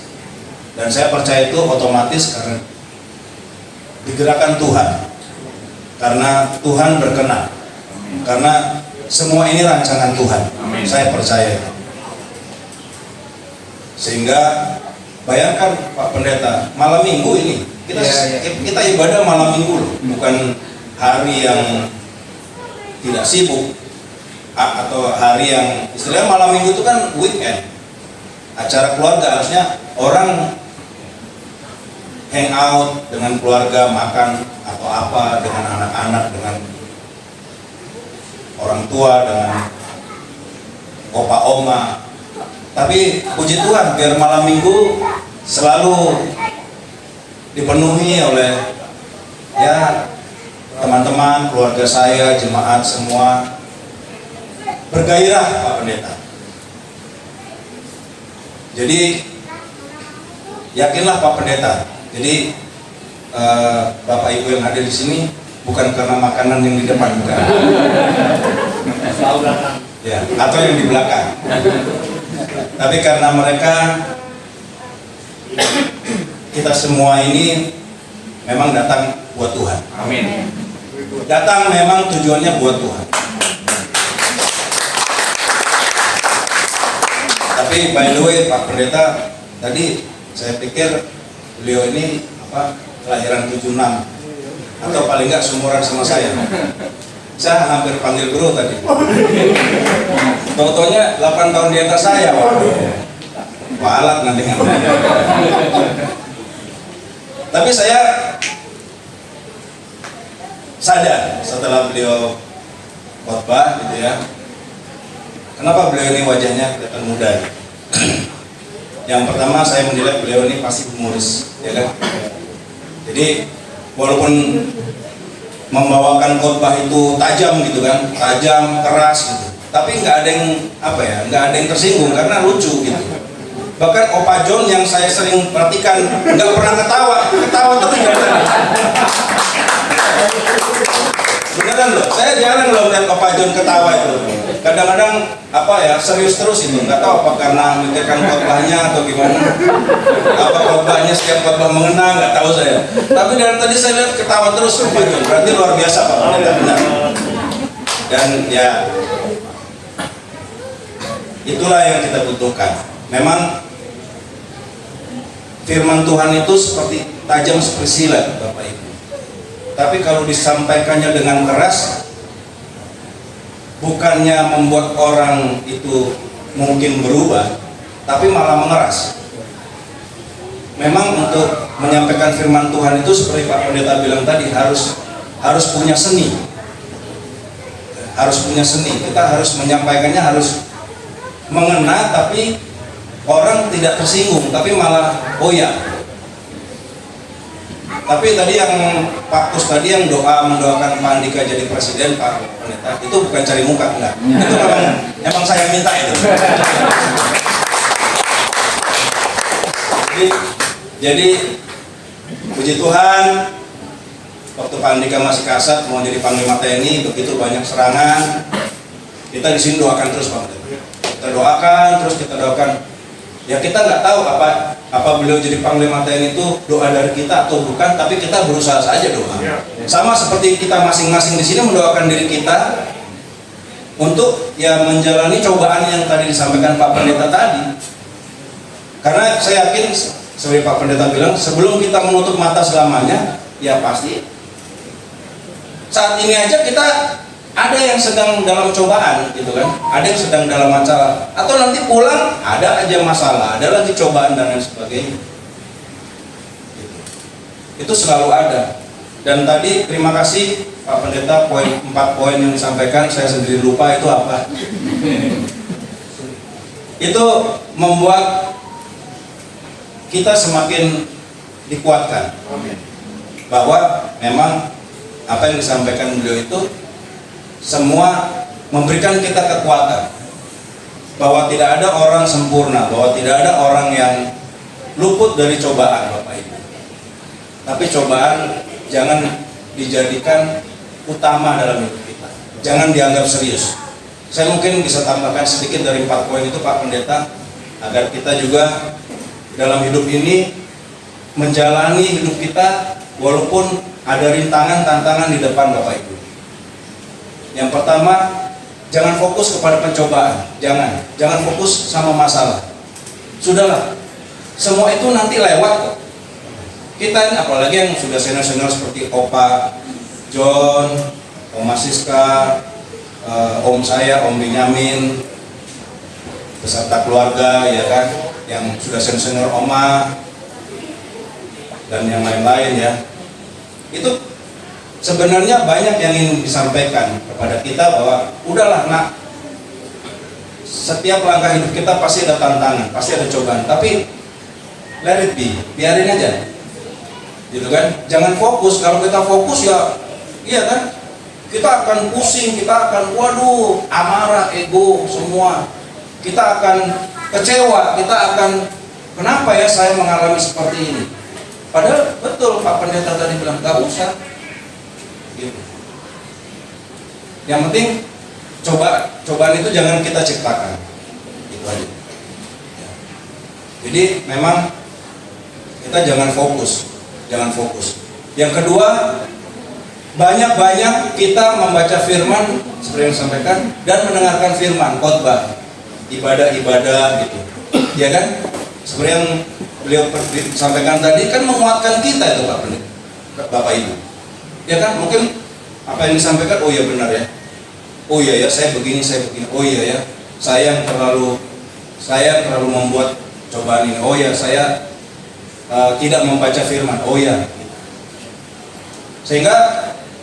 dan saya percaya itu otomatis karena digerakkan Tuhan, karena Tuhan berkenan, karena semua ini rancangan Tuhan. Saya percaya. Sehingga bayangkan Pak Pendeta, malam minggu ini kita ibadah malam minggu loh, bukan hari yang tidak sibuk atau hari yang istilahnya malam minggu itu kan weekend, acara keluarga, harusnya orang hang out dengan keluarga, makan atau apa dengan anak-anak, dengan orang tua, dengan opa oma. Tapi puji Tuhan, biar malam minggu selalu dipenuhi oleh ya teman-teman, keluarga saya, jemaat semua bergairah Pak Pendeta. Jadi yakinlah Pak Pendeta. Jadi Bapak Ibu yang hadir di sini bukan karena makanan yang di depan, bukan. Ya, atau yang di belakang. Tapi karena mereka, kita semua ini memang datang buat Tuhan. Amin. Datang memang tujuannya buat Tuhan. Tapi by the way Pak Pendeta, tadi saya pikir beliau ini kelahiran 76 atau paling nggak seumuran sama saya. Saya hampir panggil bro tadi. Totonya 8 tahun di atas saya, walat nanti. Tapi saya sadar setelah beliau khotbah gitu ya, kenapa beliau ini wajahnya kelihatan muda. Yang pertama, saya menilai beliau ini pasti humoris, ya kan. Jadi walaupun membawakan khotbah itu tajam gitu kan, tajam, keras gitu, tapi nggak ada yang nggak ada yang tersinggung karena lucu gitu. Bahkan Opa John yang saya sering perhatikan nggak pernah ketawa terus dari tadi. Beneran loh, saya jarang loh melihat Opa John ketawa itu. Kadang-kadang serius terus itu, nggak tahu apa karena memikirkan khotbahnya atau gimana. Apa khotbahnya setiap khotbah mengena, nggak tahu saya. Tapi dari tadi saya lihat ketawa terus Opa John, berarti luar biasa Pak Pendeta, benar. Dan ya itulah yang kita butuhkan. Memang firman Tuhan itu seperti tajam seperti silet Bapak Ibu. Tapi kalau disampaikannya dengan keras, bukannya membuat orang itu mungkin berubah, tapi malah mengeras. Memang untuk menyampaikan firman Tuhan itu seperti Pak Pendeta bilang tadi, harus punya seni. Harus punya seni. Kita harus menyampaikannya, harus mengena, tapi orang tidak tersinggung, tapi malah oh ya. Tapi tadi yang Pak Kus tadi yang mendoakan Pak Andika jadi presiden, Pak Pendeta, itu bukan cari muka, enggak. Itu emang saya minta itu. Jadi puji Tuhan, waktu Pak Andika masih kasat mau jadi Panglima TNI, begitu banyak serangan, kita di sini doakan terus Pak Pendeta. Kita doakan terus, kita doakan. Ya kita nggak tahu apa beliau jadi Panglima TNI itu doa dari kita atau bukan, tapi kita berusaha saja doa. Sama seperti kita masing-masing di sini mendoakan diri kita, untuk ya menjalani cobaan yang tadi disampaikan Pak Pendeta tadi. Karena saya yakin seperti Pak Pendeta bilang, sebelum kita menutup mata selamanya, ya pasti saat ini aja kita ada yang sedang dalam cobaan gitu kan, ada yang sedang dalam masalah, atau nanti pulang ada aja masalah, ada lagi cobaan dan lain sebagainya. Itu selalu ada. Dan tadi terima kasih Pak Pendeta, 4 poin yang disampaikan, saya sendiri lupa itu apa. Itu membuat kita semakin dikuatkan bahwa memang apa yang disampaikan beliau itu semua memberikan kita kekuatan, bahwa tidak ada orang sempurna, bahwa tidak ada orang yang luput dari cobaan, Bapak Ibu. Tapi cobaan jangan dijadikan utama dalam hidup kita, jangan dianggap serius. Saya mungkin bisa tambahkan sedikit dari 4 poin itu Pak Pendeta, agar kita juga dalam hidup ini menjalani hidup kita walaupun ada rintangan, tantangan di depan Bapak Ibu. Yang pertama, jangan fokus kepada pencobaan, jangan fokus sama masalah. Sudahlah, semua itu nanti lewat kok. Kita ini apalagi yang sudah senior-senior seperti Opa John, Oma Siska, Om saya, Om Benyamin, beserta keluarga ya kan, yang sudah senior Oma dan yang lain-lain ya. Itu sebenarnya banyak yang ingin disampaikan kepada kita bahwa udahlah nak, setiap langkah hidup kita pasti ada tantangan, pasti ada cobaan, tapi let it be, biarin aja gitu kan. Jangan fokus. Kalau kita fokus ya iya kan, kita akan pusing, kita akan waduh amarah, ego semua, kita akan kecewa, kita akan kenapa ya saya mengalami seperti ini. Padahal betul Pak Pendeta tadi bilang gak usah gitu. Yang penting cobaan itu jangan kita ciptakan, itu aja. Jadi memang kita jangan fokus. Yang kedua, banyak-banyak kita membaca firman seperti yang disampaikan dan mendengarkan firman khotbah, ibadah-ibadah gitu, ya kan? Seperti yang beliau sampaikan tadi kan menguatkan kita itu Bapak Ibu, ya kan? Mungkin apa yang disampaikan, oh ya benar ya, oh iya ya saya begini, oh iya ya saya terlalu membuat cobaan ini, oh ya saya tidak membaca firman, oh ya. Sehingga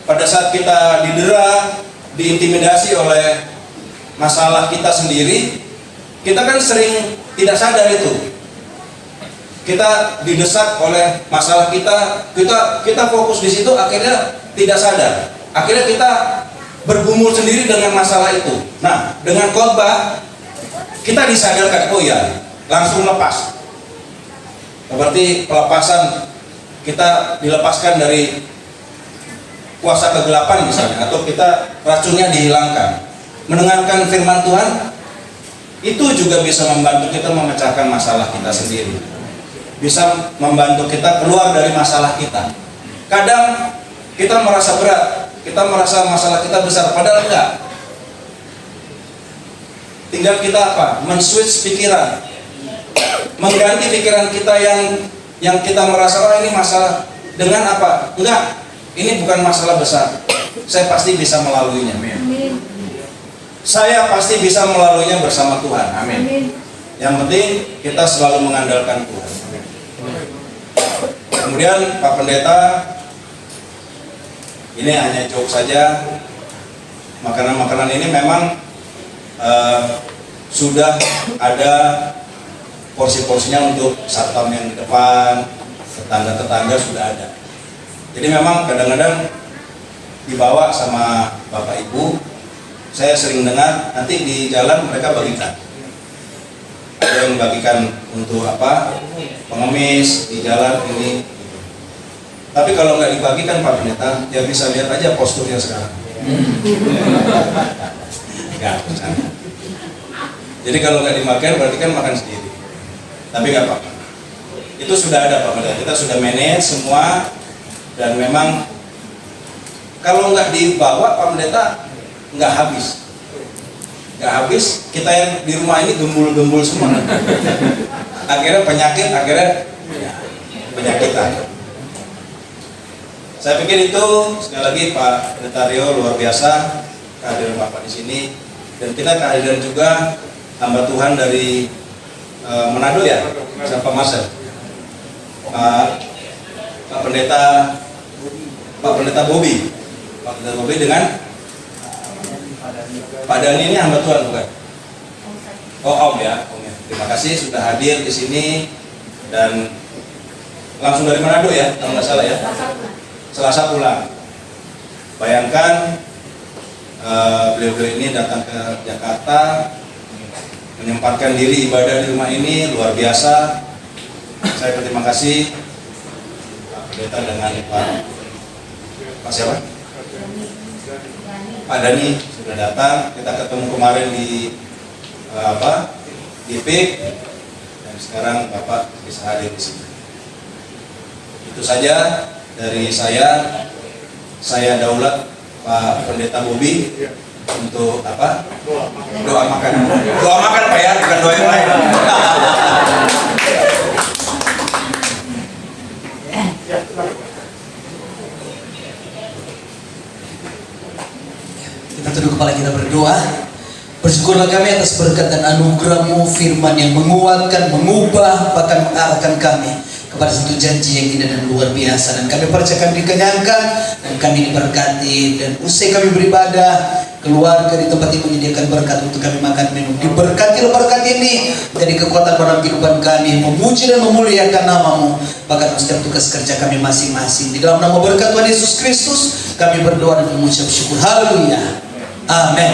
pada saat kita didera, diintimidasi oleh masalah kita sendiri, kita kan sering tidak sadar itu. Kita didesak oleh masalah kita fokus di situ, akhirnya tidak sadar. Akhirnya kita bergumul sendiri dengan masalah itu. Nah, dengan khotbah kita disadarkan, oh ya, langsung lepas. Seperti pelepasan, kita dilepaskan dari kuasa kegelapan misalnya, atau kita racunnya dihilangkan. Mendengarkan firman Tuhan itu juga bisa membantu kita memecahkan masalah kita sendiri, bisa membantu kita keluar dari masalah kita. Kadang kita merasa berat, kita merasa masalah kita besar, padahal enggak. Tinggal kita apa? Men-switch pikiran, mengganti pikiran kita yang kita merasa oh ini masalah, dengan apa? Enggak, ini bukan masalah besar, saya pasti bisa melaluinya. Amin. Saya pasti bisa melaluinya bersama Tuhan. Amin. Yang penting kita selalu mengandalkan Tuhan. Kemudian Pak Pendeta, ini hanya joke saja. Makanan-makanan ini memang sudah ada porsi-porsinya untuk satpam yang di depan, tetangga-tetangga sudah ada. Jadi memang kadang-kadang dibawa sama Bapak Ibu, saya sering dengar nanti di jalan mereka bagikan. Ada yang bagikan untuk apa? Pengemis di jalan ini. Tapi kalau nggak dibagikan Pak Pendeta, ya bisa lihat aja posturnya sekarang. Enggak, jadi kalau nggak dimakan berarti kan makan sendiri. Tapi nggak apa-apa. Itu sudah ada Pak Pendeta. Kita sudah manage semua, dan memang kalau nggak dibawa Pak Pendeta nggak habis. nggak habis, kita yang di rumah ini gembul-gembul semua. Akhirnya penyakitan. Saya pikir itu sekali lagi Pak Pendeta Rio luar biasa kehadiran Bapak di sini, dan kita kehadiran juga hamba Tuhan dari Manado ya, siapa Marcel? Pak Pendeta Bobi dengan Pak Dani, ini hamba Tuhan bukan? Om ya. Terima kasih sudah hadir di sini dan langsung dari Manado ya, kalau nggak salah ya. Selasa pulang. Bayangkan beliau-beliau ini datang ke Jakarta, menyempatkan diri ibadah di rumah ini, luar biasa. Saya berterima kasih Pak Pendeta dengan Pak siapa? Pak Dani sudah datang. Kita ketemu kemarin di di PIK, dan sekarang Bapak bisa hadir di sini. Itu saja dari saya Daulat, Pak Pendeta Bobi, untuk apa? Doa makan Pak ya, bukan doa yang lain. Kita tunduk kepala kita berdoa. Bersyukurlah kami atas berkat dan anugerah-Mu, firman yang menguatkan, mengubah, bahkan mengarahkan kami kepada satu janji yang indah dan luar biasa. Dan kami percaya kami dikenyangkan dan kami diberkati. Dan usai kami beribadah, keluarga di tempat ini menyediakan berkat untuk kami makan minum. Diberkatilah berkat ini jadi kekuatan dalam kehidupan kami, memuji dan memuliakan nama-Mu, bahkan setiap tugas kerja kami masing-masing. Di dalam nama berkat Tuhan Yesus Kristus kami berdoa dan mengucap syukur. Haleluya. Amin.